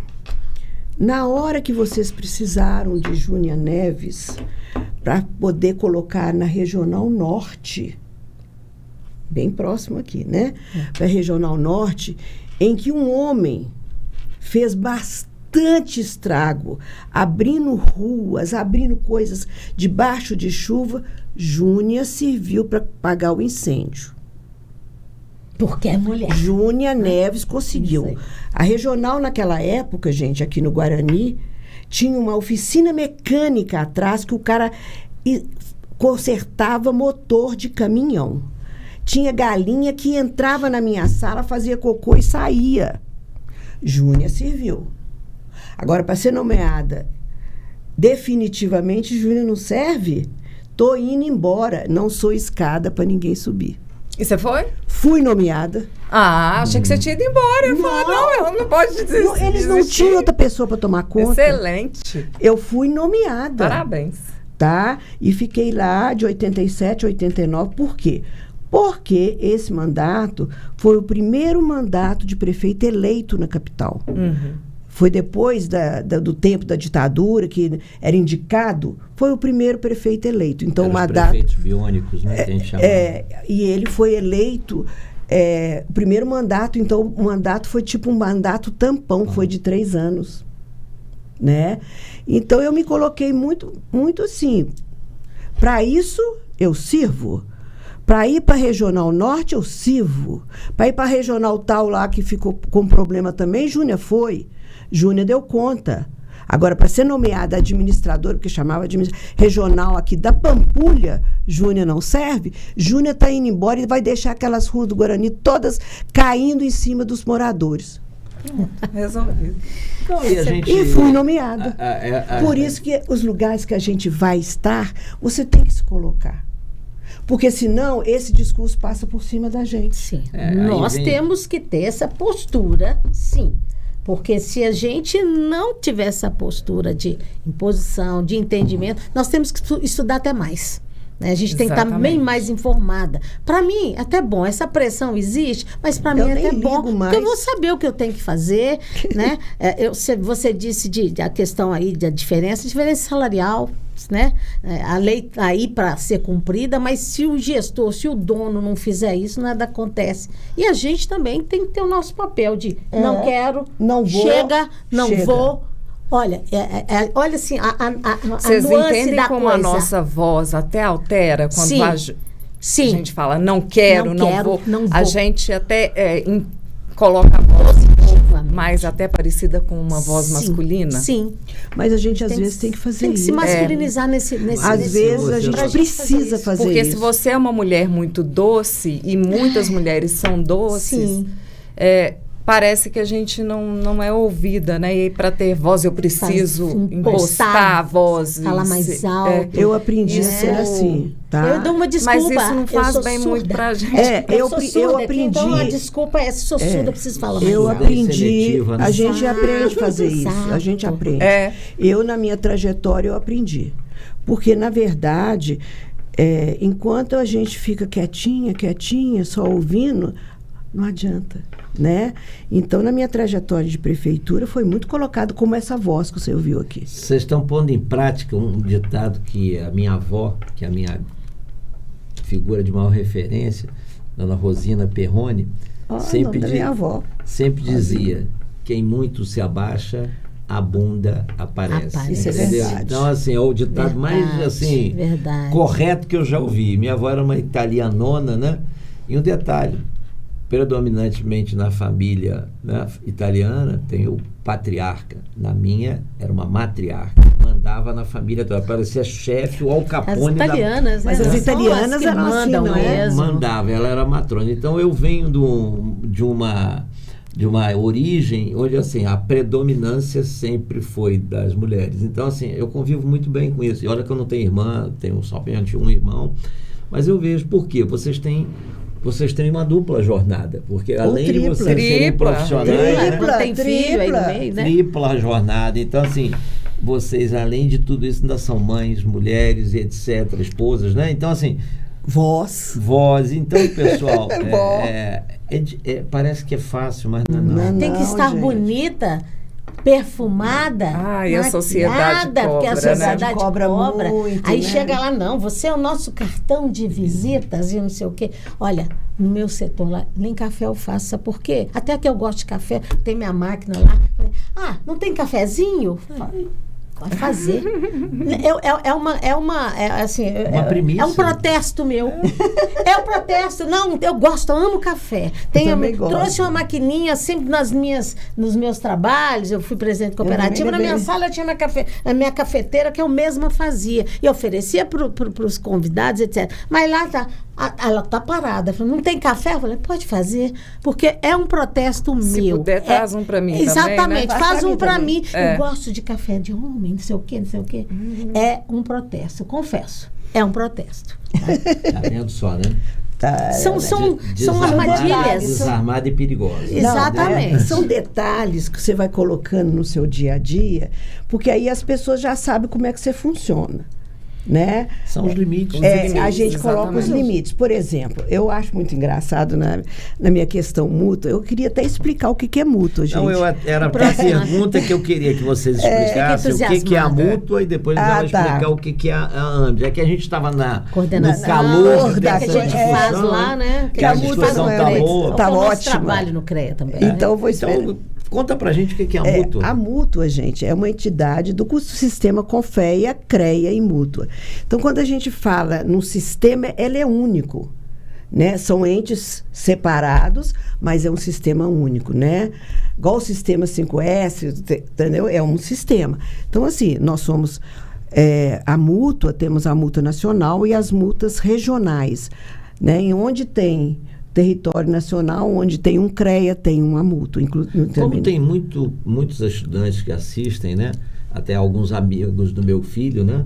Na hora que vocês precisaram de Júnia Neves para poder colocar na Regional Norte, bem próximo aqui, né? Para a Regional Norte, em que um homem fez bastante estrago, abrindo ruas, abrindo coisas debaixo de chuva, Júnia serviu para pagar o incêndio. Porque é mulher. Júnia Neves conseguiu. A Regional, naquela época, gente, aqui no Guarani, tinha uma oficina mecânica atrás que o cara consertava motor de caminhão. Tinha galinha que entrava na minha sala, fazia cocô e saía. Júnia serviu. Agora, para ser nomeada definitivamente, Júnia não serve? Tô indo embora. Não sou escada para ninguém subir. E você foi? Fui nomeada. Achei que você tinha ido embora. Eu falei, não, ela não pode dizer isso. Eles não tinham outra pessoa para tomar conta. Excelente. Eu fui nomeada. Parabéns. Tá? E fiquei lá de 87 a 89. Por quê? Porque esse mandato foi o primeiro mandato de prefeito eleito na capital. Foi depois do tempo da ditadura, que era indicado, foi o primeiro prefeito eleito. Então, os prefeitos biônicos, né, que a gente chama. E ele foi eleito, o primeiro mandato, então o mandato foi tipo um mandato tampão, foi de 3 anos. Né? Então, eu me coloquei muito, muito assim, para isso eu sirvo. Para ir para a Regional Norte, eu sirvo. Para ir para a Regional tal lá, que ficou com problema também, Júnia foi. Júnia deu conta. Agora, para ser nomeada administradora, porque chamava de regional aqui da Pampulha, Júnia não serve. Júnia está indo embora e vai deixar aquelas ruas do Guarani todas caindo em cima dos moradores. Resolvido. Então, e fui nomeada. Por isso que os lugares que a gente vai estar, você tem que se colocar. Porque senão esse discurso passa por cima da gente. Sim. Nós temos que ter essa postura, sim. Porque se a gente não tiver essa postura de imposição, de entendimento, nós temos que estudar até mais. Né? A gente tem que estar bem mais informada. Para mim, até bom, essa pressão existe, mas para mim é até bom, porque eu vou saber o que eu tenho que fazer. Né? Você disse a questão aí da diferença salarial, né? A lei está aí para ser cumprida, mas se o gestor, se o dono não fizer isso, nada acontece. E a gente também tem que ter o nosso papel de não quero, não vou, não vou. Olha, olha assim, vocês nuance entendem da como coisa. A nossa voz até altera quando Sim. a gente fala não quero, não vou. A gente até coloca a voz mais até parecida com uma voz masculina. Sim. Mas a gente às vezes tem que fazer isso. Tem que se masculinizar nesse Às vezes a gente precisa fazer isso. Porque se você é uma mulher muito doce, e muitas mulheres são doces, parece que a gente não é ouvida, né? E para ter voz eu preciso impostar a voz. Falar mais alto. Eu aprendi a ser assim, tá? Eu dou uma desculpa. Mas isso não faz bem muito pra gente. Eu aprendi. Então a desculpa é, se sou surda, eu preciso falar mais Eu alto. aprendi. Seletiva, né? A gente aprende a fazer isso. Exato. A gente aprende. É. Eu, na minha trajetória, eu aprendi. Porque, na verdade, enquanto a gente fica quietinha, só ouvindo, não adianta, né? Então, na minha trajetória de prefeitura, foi muito colocado como essa voz que você ouviu aqui. Vocês estão pondo em prática um ditado que a minha avó, que é a minha figura de maior referência, Dona Rosina Perrone, sempre dizia: quem muito se abaixa, a bunda aparece. Isso é entendeu? verdade. Então, assim, é o ditado mais assim, correto que eu já ouvi. Minha avó era uma italianona, né? E um detalhe, predominantemente na família, né, italiana, tem o patriarca. Na minha, era uma matriarca. Mandava na família toda. Parecia chefe ou Al Capone. As italianas, Mas as italianas eram assim, não é? Mandava, ela era matrona. Então, eu venho de uma origem onde, assim, a predominância sempre foi das mulheres. Então, assim, eu convivo muito bem com isso. E olha que eu não tenho irmã, tenho somente um irmão, mas eu vejo por quê. Vocês têm uma dupla jornada, porque além de vocês serem profissionais, tem filho aí no meio, né? Tripla jornada. Então, assim, vocês, além de tudo isso, ainda são mães, mulheres, etc., esposas, né? Então, assim... Voz. Então, pessoal, parece que é fácil, mas não. Tem que estar bonita, perfumada, e a sociedade cobra, porque a sociedade cobra muito, aí né? chega lá, não, você é o nosso cartão de visitas e não sei o quê. Olha, no meu setor lá, nem café eu faço, sabe por quê? Até que eu gosto de café, tem minha máquina lá. Não tem cafezinho? Pode fazer. Uma premissa. É um protesto meu. É um protesto. Não, eu amo café. Trouxe uma maquininha sempre nos meus trabalhos. Eu fui presidente cooperativa. Na minha sala tinha a minha cafeteira que eu mesma fazia. E oferecia para os convidados, etc. Mas lá ela tá parada. Falei, não tem café? Eu falei, pode fazer. Porque é um protesto meu. Se puder, traz um para mim exatamente, também, né? Faz um para mim. É. Eu gosto de café de homem, não sei o quê. É um protesto, confesso. É um protesto. Tá vendo só, né? São armadilhas. Desarmada e perigosa. Exatamente. São detalhes que você vai colocando no seu dia a dia, porque aí as pessoas já sabem como é que você funciona. Né? São os limites. A gente coloca os limites. Por exemplo, eu acho muito engraçado na minha questão mútua. Eu queria até explicar o que é mútua, gente. Não, era a pergunta que eu queria que vocês explicassem o que é a mútua e depois ela explicar o que é a AMBS. É que a gente estava no calor que a gente faz lá, né? Que a discussão está boa. Está ótima. Trabalho no CREA também. Então, conta pra gente o que é a mútua. A mútua, gente, é uma entidade do sistema Confea, CREA e mútua. Então, quando a gente fala num sistema, ele é único, né? São entes separados, mas é um sistema único, né? Igual o sistema 5S, entendeu? É um sistema. Então, assim, nós somos a mútua, temos a mútua nacional e as mútuas regionais, né? Em onde tem território nacional, onde tem um CREA, tem uma mútua. Como tem muitos estudantes que assistem, né? Até alguns amigos do meu filho, né?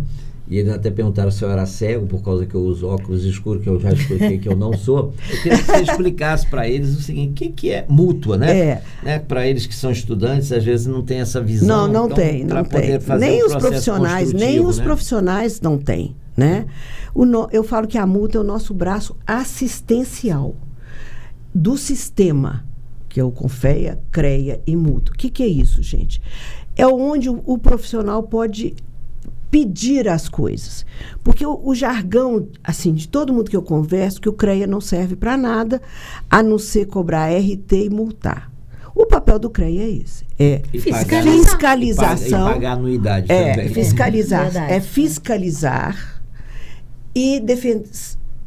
E eles até perguntaram se eu era cego, por causa que eu uso óculos escuros, que eu já expliquei que eu não sou. Eu queria que você explicasse para eles o seguinte: o que é mútua, né? Para eles que são estudantes, às vezes não tem essa visão. Não tem. Nem os profissionais não têm, né? Eu falo que a mútua é o nosso braço assistencial do sistema, que é o Confea, CREA e mútua. O que é isso, gente? É onde o profissional pode pedir as coisas. Porque o jargão, assim, de todo mundo que eu converso, que o CREA não serve para nada, a não ser RT e multar. O papel do CREA é esse. Fiscalização. E pagar anuidade também. Fiscalizar. Fiscalizar e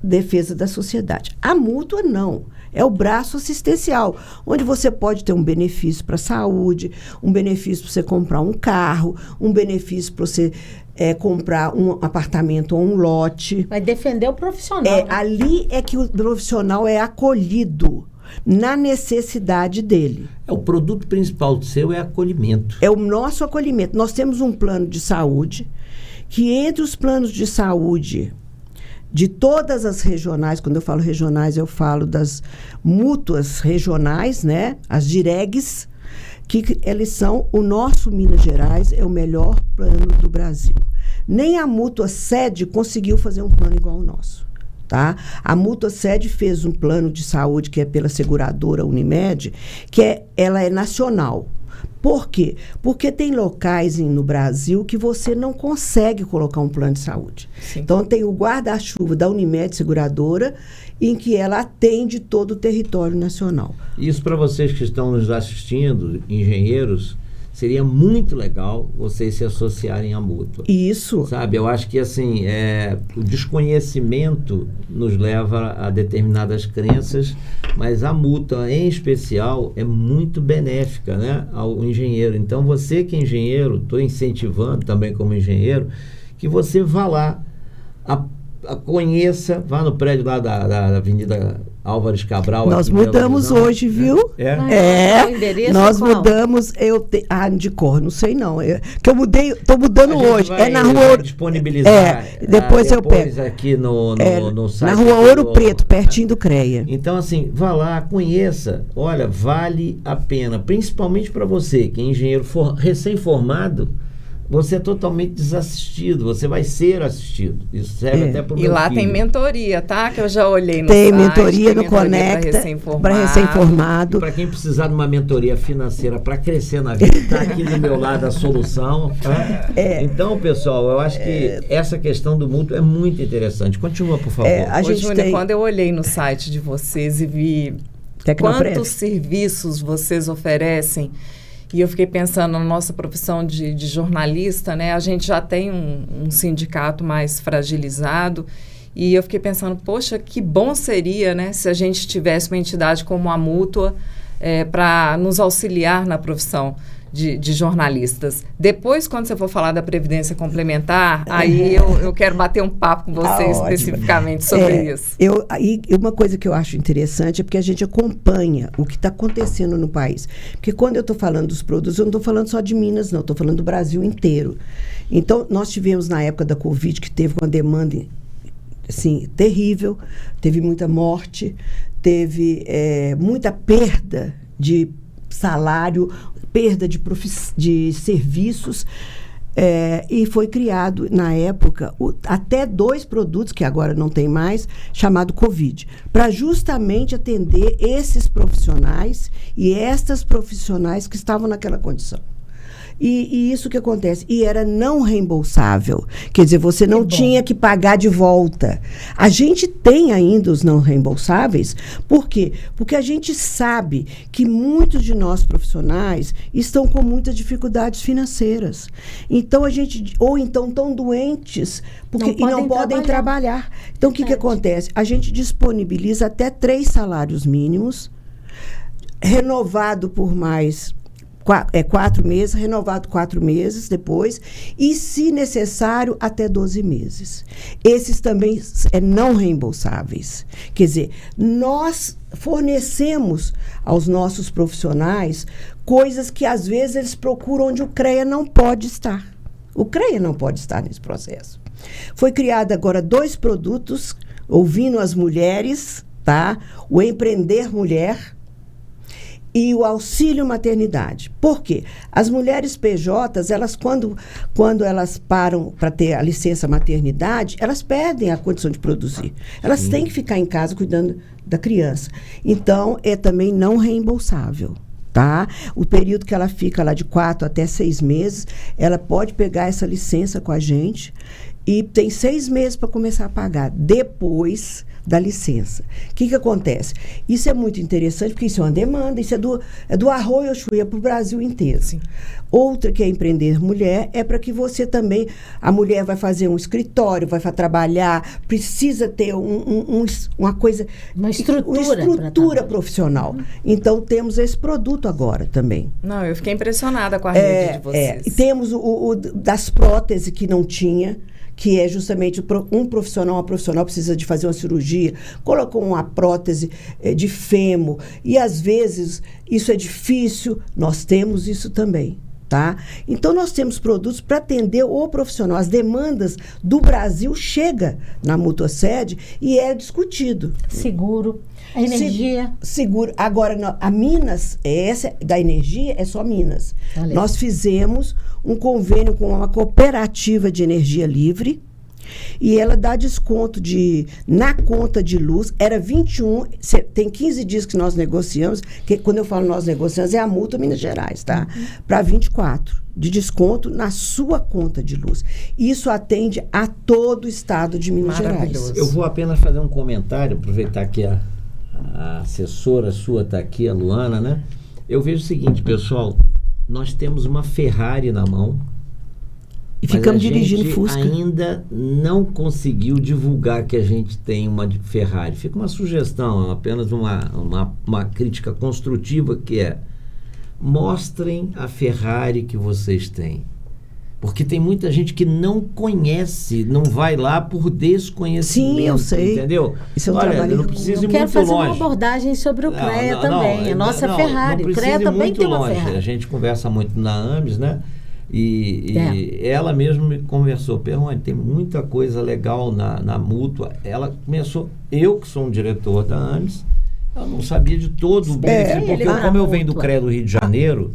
defesa da sociedade. A mútua, não. É o braço assistencial, onde você pode ter um benefício para a saúde, um benefício para você comprar um carro, um benefício para você comprar um apartamento ou um lote. Vai defender o profissional. Ali é que o profissional é acolhido. na necessidade dele. O produto principal seu é acolhimento. É o nosso acolhimento. Nós temos um plano de saúde que, entre os planos de saúde de todas as regionais, quando eu falo regionais, eu falo das mútuas regionais, né? As DIREGs, que eles são, o nosso Minas Gerais é o melhor plano do Brasil. Nem a mútua sede conseguiu fazer um plano igual ao nosso. Tá? A mútua sede fez um plano de saúde que é pela seguradora Unimed, ela é nacional. Por quê? Porque tem locais no Brasil que você não consegue colocar um plano de saúde. Sim. Então, tem o guarda-chuva da Unimed Seguradora, em que ela atende todo o território nacional. Isso, para vocês que estão nos assistindo, engenheiros, seria muito legal vocês se associarem à mútua. Isso. Sabe, eu acho que assim, o desconhecimento nos leva a determinadas crenças, mas a mútua, em especial, é muito benéfica, né, ao engenheiro. Então, você que é engenheiro, estou incentivando também como engenheiro, que você vá lá, conheça, vá no prédio lá da Avenida Álvares Cabral. Nós mudamos hoje, viu? Nós mudamos, de cor, não sei não. Que eu mudei, estou mudando hoje. Na rua Ouro. Disponibilizar. Depois eu pego. Aqui no site. Na rua Ouro Preto, pertinho do CREA. Então, assim, vá lá, conheça. Olha, vale a pena, principalmente para você, que é engenheiro recém-formado. Você é totalmente desassistido, você vai ser assistido. Isso serve até para o meu E lá filho. Tem mentoria, tá? Que eu já olhei no site. Mentoria no Conecta, para recém-formado. Para quem precisar de uma mentoria financeira para crescer na vida, está aqui do meu lado a solução. Tá? Então, pessoal, eu acho que essa questão do mútuo é muito interessante. Continua, por favor. Júnior, quando eu olhei no site de vocês e vi quantos serviços vocês oferecem, e eu fiquei pensando na nossa profissão de jornalista, né? A gente já tem um sindicato mais fragilizado. E eu fiquei pensando, poxa, que bom seria, né, se a gente tivesse uma entidade como a mútua para nos auxiliar na profissão de jornalistas. Depois, quando você for falar da Previdência Complementar, aí eu quero bater um papo com você especificamente sobre isso. E uma coisa que eu acho interessante é porque a gente acompanha o que está acontecendo no país. Porque quando eu estou falando dos produtos, eu não estou falando só de Minas, não. Estou falando do Brasil inteiro. Então, nós tivemos na época da Covid, que teve uma demanda assim, terrível, teve muita morte, teve muita perda de salário, perda de serviços, e foi criado, na época, até 2 produtos, que agora não tem mais, chamado Covid, para justamente atender esses profissionais e estas profissionais que estavam naquela condição. E isso que acontece. E era não reembolsável. Quer dizer, você não tinha que pagar de volta. A gente tem ainda os não reembolsáveis. Por quê? Porque a gente sabe que muitos de nós profissionais estão com muitas dificuldades financeiras. Então, ou então estão doentes e não podem trabalhar. Então, o que acontece? A gente disponibiliza até 3 salários mínimos, renovado por mais 4 meses, renovado 4 meses depois, e, se necessário, até 12 meses. Esses também não reembolsáveis. Quer dizer, nós fornecemos aos nossos profissionais coisas que, às vezes, eles procuram onde o CREA não pode estar. O CREA não pode estar nesse processo. Foi criado agora 2 produtos, ouvindo as mulheres, tá? O Empreender Mulher e o auxílio maternidade. Por quê? As mulheres PJs, elas quando elas param para ter a licença maternidade, elas perdem a condição de produzir. Elas têm que ficar em casa cuidando da criança. Então, é também não reembolsável. Tá? O período que ela fica lá de 4 até 6 meses, ela pode pegar essa licença com a gente e tem 6 meses para começar a pagar depois da licença. O que acontece? Isso é muito interessante, porque isso é uma demanda, isso é do Arroio Chuia para o Brasil inteiro. Sim. Outra que é Empreender Mulher, é para que você também, a mulher vai fazer um escritório, vai trabalhar, precisa ter uma coisa... Uma estrutura profissional. Então, temos esse produto agora também. Não, eu fiquei impressionada com a rede de vocês. E temos o das próteses que não tinha, que é justamente um profissional precisa de fazer uma cirurgia, colocou uma prótese de fêmur, e às vezes isso é difícil, nós temos isso também. Tá? Então, nós temos produtos para atender o profissional. As demandas do Brasil chegam na Mutuaced e é discutido. Seguro, a energia. Seguro. Agora, a Minas, essa da energia, é só Minas. Valeu. Nós fizemos um convênio com uma cooperativa de energia livre, e ela dá desconto na conta de luz, era 21, tem 15 dias que nós negociamos, que quando eu falo nós negociamos, é a Mútua Minas Gerais, tá? Para 24, de desconto na sua conta de luz. Isso atende a todo o estado de Minas Gerais. Eu vou apenas fazer um comentário, aproveitar que a assessora sua está aqui, a Luana, né? Eu vejo o seguinte, pessoal, nós temos uma Ferrari na mão, e ficamos dirigindo Fusca. Ainda não conseguiu divulgar que a gente tem uma Ferrari. Fica uma sugestão, apenas uma crítica construtiva, que é: mostrem a Ferrari que vocês têm. Porque tem muita gente que não conhece, não vai lá por desconhecimento. Sim, eu sei. Entendeu? Isso é um trabalho. Não precisa ir muito longe. Quero fazer uma abordagem sobre o CREA também. A nossa Ferrari. O CREA também tem uma Ferrari. A gente conversa muito na AMES, né? E ela mesma me conversou: Perrone, tem muita coisa legal na Mútua. Ela começou, eu que sou um diretor da AMES, eu não sabia de todo o benefício, porque como eu venho do CREA do Rio de Janeiro,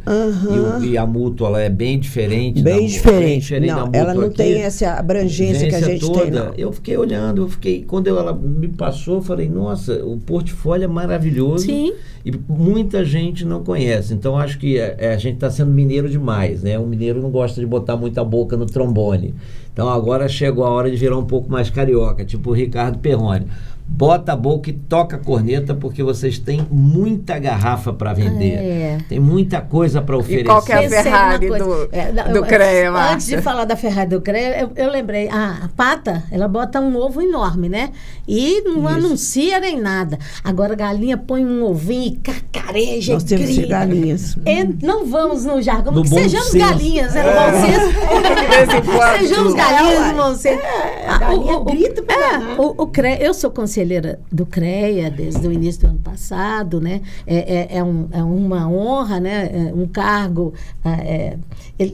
e a Mútua ela é bem diferente. Bem diferente. Não, ela não tem essa abrangência que a gente toda, tem, não. Eu fiquei olhando, quando ela me passou, eu falei: nossa, o portfólio é maravilhoso. Sim. E muita gente não conhece. Então, acho que a gente está sendo mineiro demais, né? O mineiro não gosta de botar muita boca no trombone. Então, agora chegou a hora de virar um pouco mais carioca, tipo o Ricardo Perrone. Bota a boca e toca a corneta, porque vocês têm muita garrafa para vender. Tem muita coisa para oferecer. E qual que é a Ferrari do CREA, Márcia? Antes de falar da Ferrari do CREA, eu lembrei, a Pata, ela bota um ovo enorme, né? E não anuncia nem nada. Agora a galinha põe um ovinho e cacareja. Nós temos que ser galinhas. Não vamos no jargão, porque sejamos senso. Galinhas, né? Sejamos galinhas, não vão ser. A galinha grita para o CREA, eu sou conselheira do CREA desde o início do ano passado, né? É uma honra, né? Um cargo.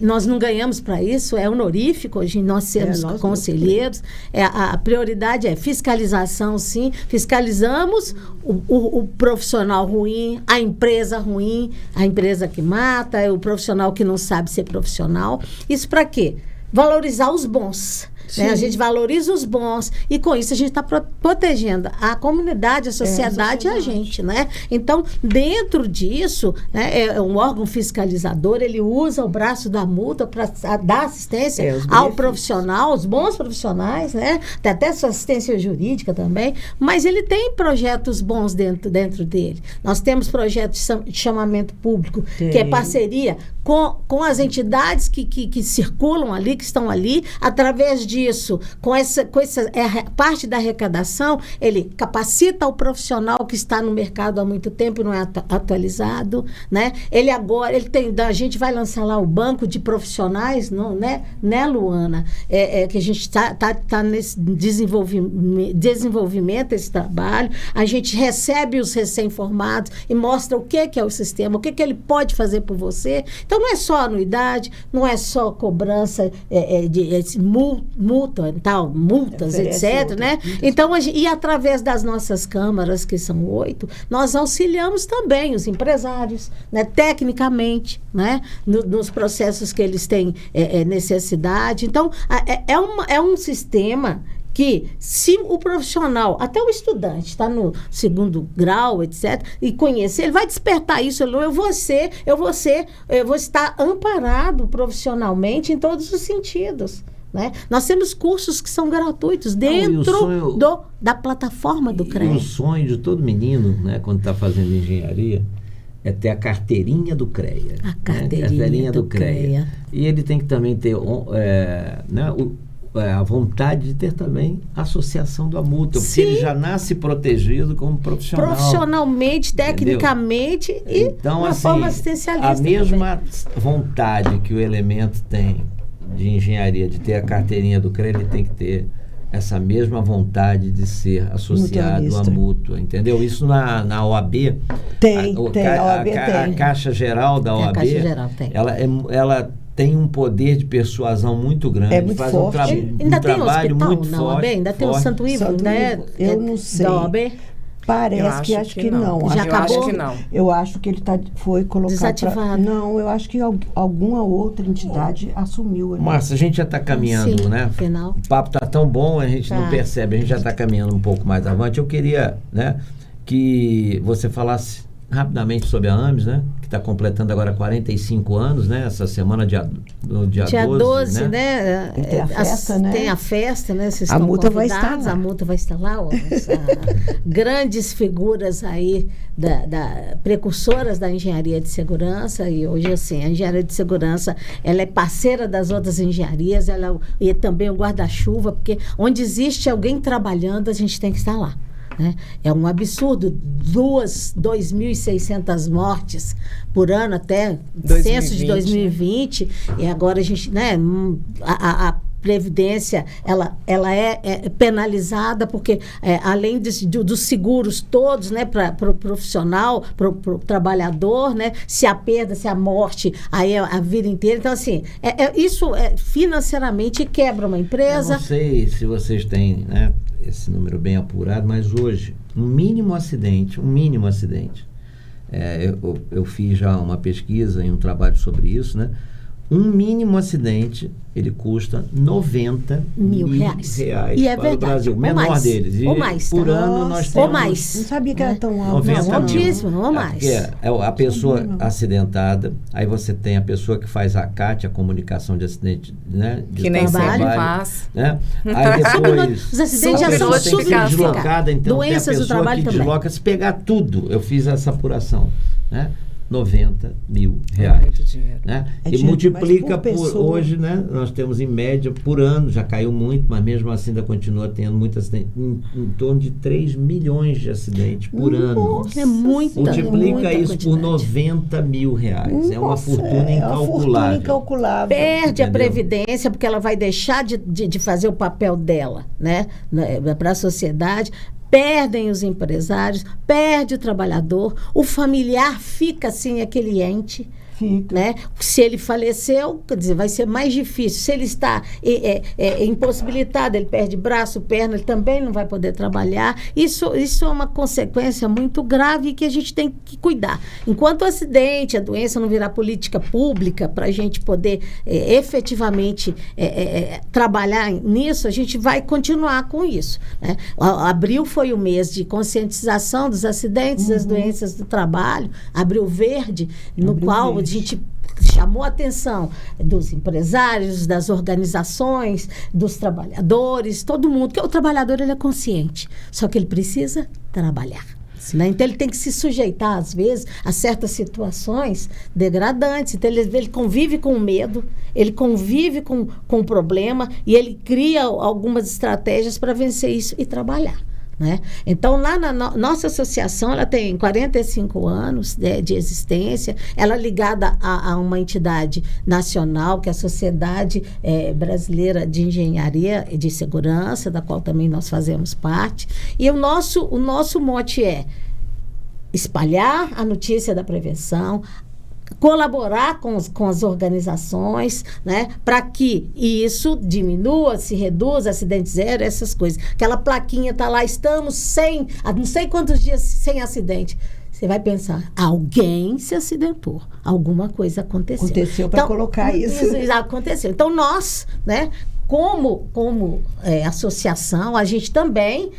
Nós não ganhamos para isso, é honorífico, hoje nós sermos conselheiros. A prioridade é fiscalização, sim. Fiscalizamos o profissional ruim, a empresa que mata, o profissional que não sabe ser profissional. Isso para quê? Valorizar os bons. Né? A gente valoriza os bons e com isso a gente está protegendo a comunidade, a sociedade e a gente, né? Então, dentro disso, né, é um órgão fiscalizador, ele usa o braço da Mútua para dar assistência ao profissional, os bons profissionais, né? Tem até sua assistência jurídica também, mas ele tem projetos bons dentro dele. Nós temos projetos de chamamento público, que é parceria com as entidades que circulam ali, que estão ali, através disso, com essa parte da arrecadação, ele capacita o profissional que está no mercado há muito tempo e não é atualizado, né? A gente vai lançar lá o banco de profissionais, não, né, Luana? Que a gente tá nesse desenvolvimento, esse trabalho, a gente recebe os recém-formados e mostra o que é o sistema, o que ele pode fazer por você. Então, não é só anuidade, não é só cobrança de multas, etc., né? Então, e através das nossas câmaras, que são 8, nós auxiliamos também os empresários, né? Tecnicamente, né? Nos processos que eles têm necessidade. Então, é um sistema que, se o profissional, até o estudante, está no segundo grau, etc., e conhecer, ele vai despertar isso. Eu vou estar amparado profissionalmente em todos os sentidos. Né? Nós temos cursos que são gratuitos dentro da plataforma do CREA. E o sonho de todo menino, né, quando está fazendo engenharia, é ter a carteirinha do CREA. A carteirinha do CREA. E ele tem que também ter a vontade de ter também a associação da Mútua, porque ele já nasce protegido como profissional. Profissionalmente, tecnicamente, então, e de uma forma assistencialista. A mesma vontade que o elemento tem de engenharia, de ter a carteirinha do CREA, ele tem que ter essa mesma vontade de ser associado à mútua, entendeu? Isso na OAB, a Caixa Geral da OAB, ela tem um poder de persuasão muito grande, muito faz forte. Ainda um trabalho tem muito na forte. OAB? Ainda tem o Santo Ivo, né? Eu não sei. Da OAB? Parece acho que não. Já acabou? Acho que não. Eu acho que ele foi colocado... Desativado. Não, eu acho que alguma outra entidade assumiu. Márcia, a gente já está caminhando, né? Final. O papo está tão bom, a gente não percebe, a gente já está caminhando um pouco mais avante. Eu queria, né, que você falasse rapidamente sobre a AMES, né? Que está completando agora 45 anos, né? Essa semana, no dia 12, né? Tem a festa, né? Tem a festa, né? Vocês A multa vai estar lá. A multa vai estar lá. Ó, grandes figuras aí, precursoras da engenharia de segurança. E hoje, assim, a engenharia de segurança, ela é parceira das outras engenharias, e também o guarda-chuva, porque onde existe alguém trabalhando, a gente tem que estar lá. Né? É um absurdo, 2.600 mortes por ano até censo de 2020, e agora a gente, né, a Previdência, ela é penalizada porque, além dos seguros todos, né, para o profissional, para o trabalhador, né, se a perda, se a morte, aí a vida inteira. Então, assim, isso financeiramente quebra uma empresa. Eu não sei se vocês têm, né, esse número bem apurado, mas hoje, um mínimo acidente, eu fiz já uma pesquisa e um trabalho sobre isso, né? Um mínimo acidente, ele custa 90 mil reais E para verdade. o Brasil, o menor deles. Ou mais. Por ano nós temos... Ou mais. Não sabia que era tão alto. 90 mil. Altíssimo, ou mais. A pessoa acidentada, aí você tem a pessoa que faz a CAT, a comunicação de acidente, né? De que nem trabalho, sempre faz. Né? Aí depois... Os acidentes já são deslocada, então doenças tem a do pessoa trabalho que também. desloca, se pegar tudo, eu fiz essa apuração, né? 90 mil É reais. muito dinheiro. Né? É E dinheiro, multiplica mas por pessoa. hoje, né? Nós temos em média por ano, já caiu muito, mas mesmo assim ainda continua tendo muitos acidentes, em torno de 3 milhões de acidentes por ano. É muita Multiplica isso quantidade. por 90 mil reais. É uma fortuna incalculável. Perde Entendeu? a Previdência, porque ela vai deixar de fazer o papel dela, né? Para a sociedade. Perdem os empresários, perde o trabalhar, o familiar fica sem aquele ente. Né? Se ele faleceu, quer dizer, vai ser mais difícil. Se ele está impossibilitado, ele perde braço, perna, ele também não vai poder trabalhar. Isso é uma consequência muito grave que a gente tem que cuidar. Enquanto o acidente, a doença não virar política pública para a gente poder efetivamente trabalhar nisso, a gente vai continuar com isso. Né? Abril foi o mês de conscientização dos acidentes, das doenças do trabalho, Abril Verde, no qual a gente chamou a atenção dos empresários, das organizações, dos trabalhadores, todo mundo, porque o trabalhador ele é consciente, só que ele precisa trabalhar. Né? Então ele tem que se sujeitar às vezes a certas situações degradantes. Então ele convive com o medo, ele convive com o problema e ele cria algumas estratégias para vencer isso e trabalhar. Né? Então, lá na nossa associação, ela tem 45 anos de existência, ela é ligada a uma entidade nacional, que é a Sociedade Brasileira de Engenharia e de Segurança, da qual também nós fazemos parte. E o nosso mote é espalhar a notícia da prevenção, colaborar com as organizações, né, para que isso diminua, se reduza, acidente zero, essas coisas. Aquela plaquinha está lá, estamos não sei quantos dias sem acidente. Você vai pensar, alguém se acidentou, alguma coisa aconteceu. Aconteceu para colocar isso. Isso aconteceu. Então, nós, né, como associação, a gente também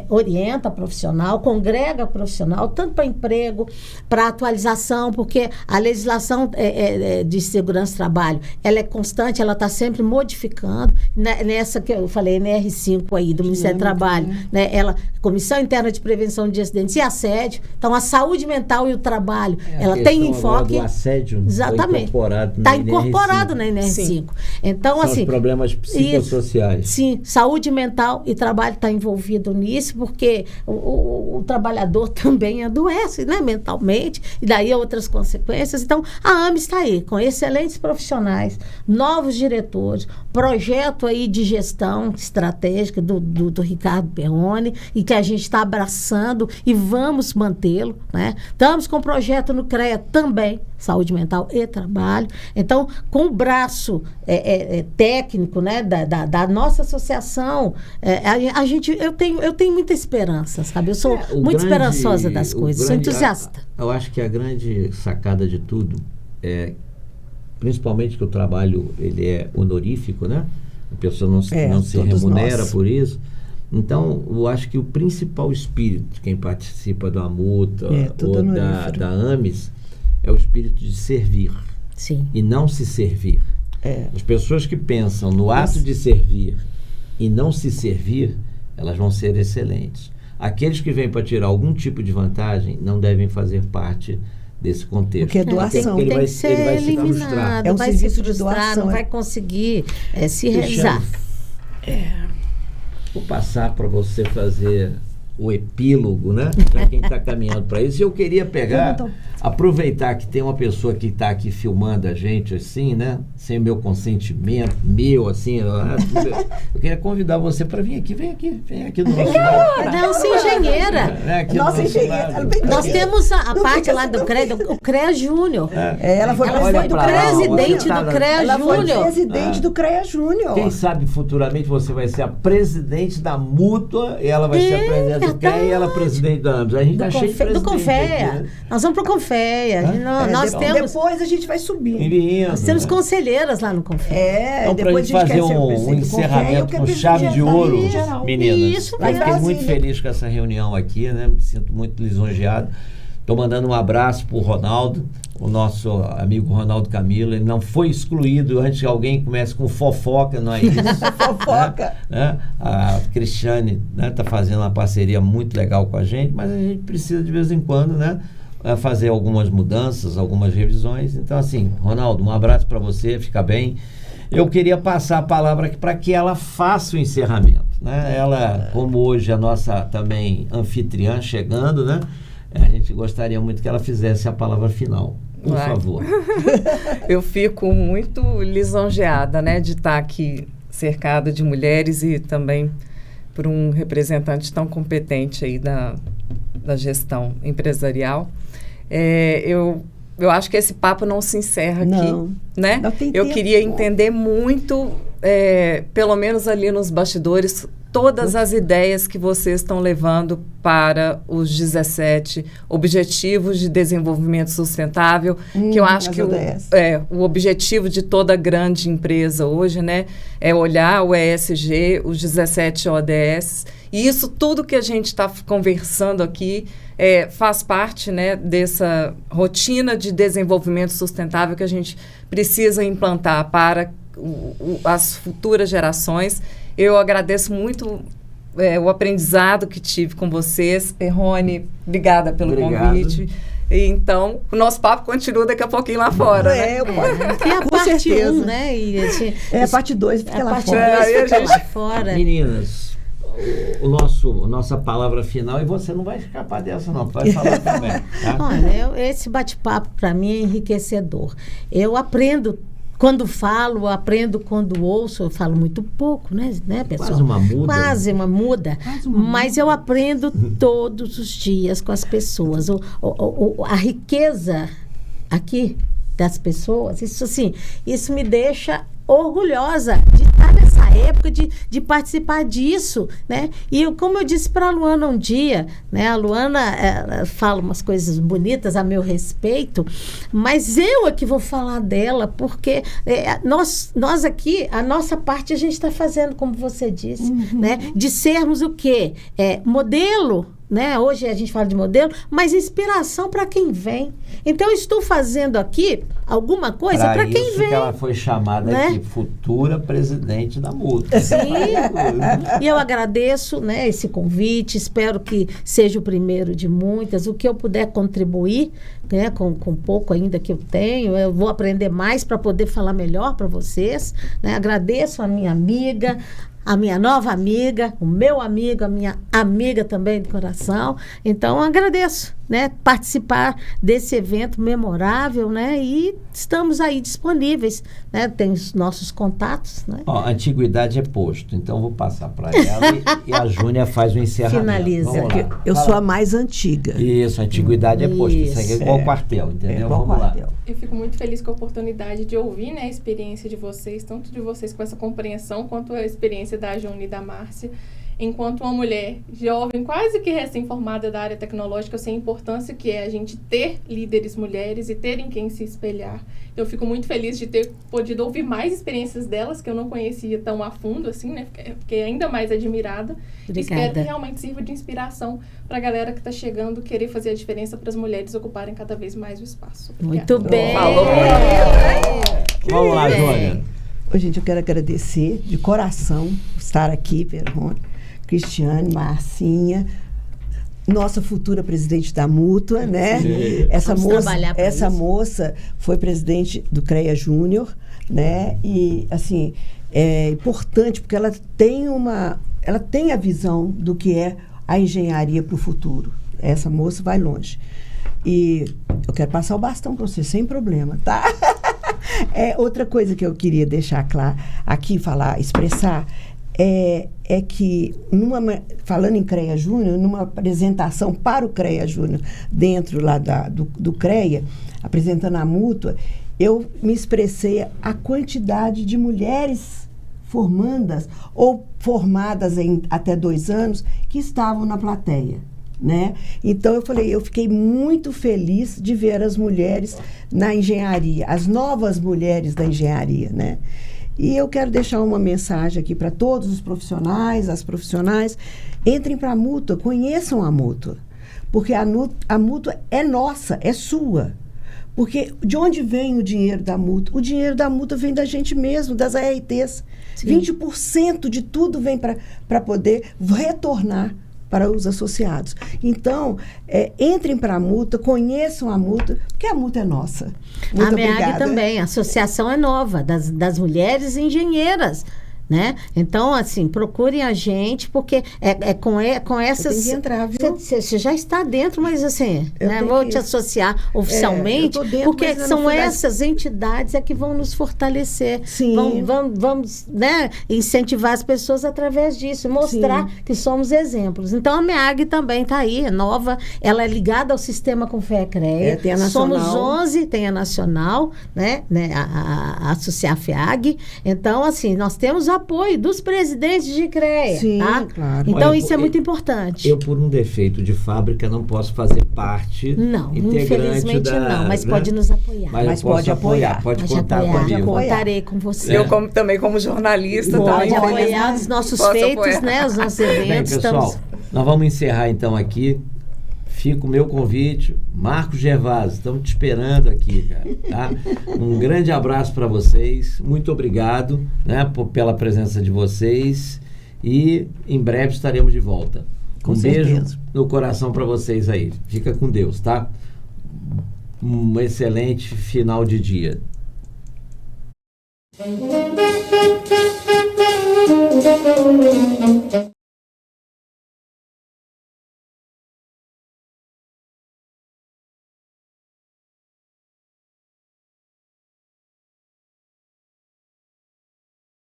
orienta profissional, congrega profissional, tanto para emprego, para atualização, porque a legislação de segurança do trabalho, ela é constante, ela está sempre modificando. Nessa que eu falei, NR5 aí, do Ministério do Trabalho, né, Comissão Interna de Prevenção de Acidentes e Assédio. Então, a saúde mental e o trabalho, ela tem enfoque. O assédio exatamente. Está incorporado na NR5. Então, são assim, os problemas psicossociais. Sim, saúde mental e trabalho está envolvido nisso, porque o trabalhador também adoece, né, mentalmente, e daí outras consequências. Então, a AME está aí, com excelentes profissionais, novos diretores, projeto aí de gestão estratégica do Ricardo Perrone, e que a gente está abraçando e vamos mantê-lo, né? Estamos com projeto no CREA também, saúde mental e trabalho. Então, com o braço técnico, né, da nossa associação, eu tenho muita esperança, sabe? Eu sou muito esperançosa das coisas, sou entusiasta. Eu acho que a grande sacada de tudo é, principalmente que o trabalho ele é honorífico, né? A pessoa não se remunera nós por isso. Então, eu acho que o principal espírito de quem participa da Amuta ou da AMES é o espírito de servir. Sim. E não se servir. As pessoas que pensam no ato de servir e não se servir, elas vão ser excelentes. Aqueles que vêm para tirar algum tipo de vantagem não devem fazer parte desse contexto. Porque é doação. Ele vai se frustrar. É um vai serviço se frustrar, de doação. não vai conseguir se realizar. Vou passar para você fazer o epílogo, né? Para quem está caminhando para isso. Eu queria aproveitar que tem uma pessoa que está aqui filmando a gente assim, né? Sem meu consentimento, assim. Eu queria convidar você para vir aqui. Vem aqui do nosso lado. Nossa engenheira. Nossa engenheira. Nós temos a parte lá do CREA, o CREA Júnior. Ela foi do presidente do CREA Ela foi Júnior. presidente do CREA Júnior. Quem sabe futuramente você vai ser a presidente da Mútua e ela vai ser a presidente do CREA e ela a presidente da AMES. A gente está cheio de presidente do Confea. aqui, né? Nós vamos para o Confea. Nós temos... Depois a gente vai subir. Nós temos conselheiras lá no Confea. Então, para a gente fazer um encerramento com chave de ouro, meninas. Isso, eu fiquei muito feliz com essa reunião aqui, né? Me sinto muito lisonjeado. Estou mandando um abraço para o Ronaldo, o nosso amigo Ronaldo Camilo. Ele não foi excluído antes que alguém comece com fofoca, não é isso? Fofoca. Né? A Cristiane está fazendo uma parceria muito legal com a gente, mas a gente precisa de vez em quando, né, fazer algumas mudanças, algumas revisões. Então, assim, Ronaldo, um abraço para você, fica bem. Eu queria passar a palavra aqui para que ela faça o encerramento, né? Ela, como hoje a nossa também anfitriã chegando, né? A gente gostaria muito que ela fizesse a palavra final, por favor. Eu fico muito lisonjeada, né, de estar aqui cercada de mulheres e também por um representante tão competente aí da gestão empresarial. Eu acho que esse papo não se encerra aqui, né? Eu queria entender muito, pelo menos ali nos bastidores, todas as ideias que vocês estão levando para os 17 Objetivos de Desenvolvimento Sustentável, que eu acho que o objetivo de toda grande empresa hoje, né, é olhar o ESG, os 17 ODS, e isso tudo que a gente está conversando aqui faz parte, né, dessa rotina de desenvolvimento sustentável que a gente precisa implantar para as futuras gerações. Eu agradeço muito o aprendizado que tive com vocês. Perrone, obrigada pelo convite. E, então, o nosso papo continua daqui a pouquinho lá fora, né? Tem a parte 1, né? A parte 2 fica lá fora. Meninas, nossa palavra final, e você não vai escapar dessa não, vai falar também. Tá? Olha, esse bate-papo para mim é enriquecedor. Eu aprendo quando falo, aprendo quando ouço. Eu falo muito pouco, né pessoal? Quase uma muda. Mas eu aprendo todos os dias com as pessoas. A riqueza aqui das pessoas, isso me deixa orgulhosa de estar nessa época, de participar disso, né? E como eu disse para a Luana um dia, né? A Luana fala umas coisas bonitas a meu respeito, mas eu é que vou falar dela, porque nós aqui, a nossa parte a gente está fazendo, como você disse, né? De sermos o quê? Modelo, né? Hoje a gente fala de modelo, mas inspiração para quem vem. Então, eu estou fazendo aqui alguma coisa para quem vem. Que ela foi chamada, né, aqui, futura presidente da Mútua. Sim, e eu agradeço, né, esse convite, espero que seja o primeiro de muitas. O que eu puder contribuir, né, com pouco ainda que eu tenho, eu vou aprender mais para poder falar melhor para vocês, né? Agradeço a minha amiga, a minha nova amiga, o meu amigo, a minha amiga também do coração. Então, agradeço, né, participar desse evento memorável, né, e estamos aí disponíveis, né, tem os nossos contatos, né. Ó, antiguidade é posto, então vou passar para ela e a Júnia faz o encerramento. Finaliza. Eu sou a mais antiga. Isso, antiguidade é posto, isso aqui é igual quartel, entendeu? Igual Vamos quartel. lá. Eu fico muito feliz com a oportunidade de ouvir, né, a experiência de vocês, tanto de vocês com essa compreensão, quanto a experiência da Júnia e da Márcia. Enquanto uma mulher jovem, quase que recém-formada da área tecnológica, eu sei a importância que é a gente ter líderes mulheres e ter em quem se espelhar. Eu fico muito feliz de ter podido ouvir mais experiências delas, que eu não conhecia tão a fundo, assim, né? Fiquei ainda mais admirada. Obrigada. Espero que realmente sirva de inspiração para a galera que está chegando, querer fazer a diferença para as mulheres ocuparem cada vez mais o espaço. Muito bem. Falou Vamos lá, Júnia. Ô, gente, eu quero agradecer de coração estar aqui, Perrone, Cristiane, Marcinha, nossa futura presidente da Mútua, né? Sim. Essa moça foi presidente do CREA Júnior, né? E, assim, é importante porque ela tem a visão do que é a engenharia para o futuro. Essa moça vai longe. E eu quero passar o bastão para você, sem problema, tá? Outra coisa que eu queria deixar claro aqui, expressar, é que, falando em CREA Júnior, numa apresentação para o CREA Júnior, dentro lá do CREA, apresentando a Mútua, eu me expressei a quantidade de mulheres formandas ou formadas em até 2 anos que estavam na plateia, né? Então, eu fiquei muito feliz de ver as mulheres na engenharia, as novas mulheres da engenharia, né? E eu quero deixar uma mensagem aqui para todos os profissionais, as profissionais, entrem para a Mútua, conheçam a Mútua, porque a Mútua é nossa, é sua. Porque de onde vem o dinheiro da Mútua? O dinheiro da Mútua vem da gente mesmo, das ARTs. Sim. 20% de tudo vem para poder retornar para os associados. Então, entrem para a Mútua, conheçam a Mútua, porque a Mútua é nossa. Muito obrigada. A MEAG também, a associação é nova, das mulheres engenheiras, né? Então, assim, procurem a gente, porque com essas... Tem que entrar, viu? Você já está dentro, mas assim, né? Vou te associar oficialmente, porque são essas entidades que vão nos fortalecer. Sim. Vamos, né, incentivar as pessoas através disso, mostrar que somos exemplos. Então, a MEAG também está aí, é nova, ela é ligada ao sistema Confea-CREA. Tem a nacional. Somos 11, tem a nacional, né, a Associar FEAG. Então, assim, nós temos apoio dos presidentes de CREA. Sim, tá? claro. Então, Olha, isso é muito importante. Eu, por um defeito de fábrica, não posso fazer parte. Não, infelizmente não, mas pode nos apoiar. Mas pode apoiar. Pode contar comigo. Contarei com você. Eu, também como jornalista, pode também apoiar os nossos feitos, né? Os nossos eventos. Bem, pessoal, nós vamos encerrar então aqui. Fica o meu convite. Marcos Gervásio, estamos te esperando aqui, cara, tá? Um grande abraço para vocês. Muito obrigado, né, pela presença de vocês. E em breve estaremos de volta. Com beijo certeza. no coração para vocês aí. Fica com Deus, tá? Um excelente final de dia.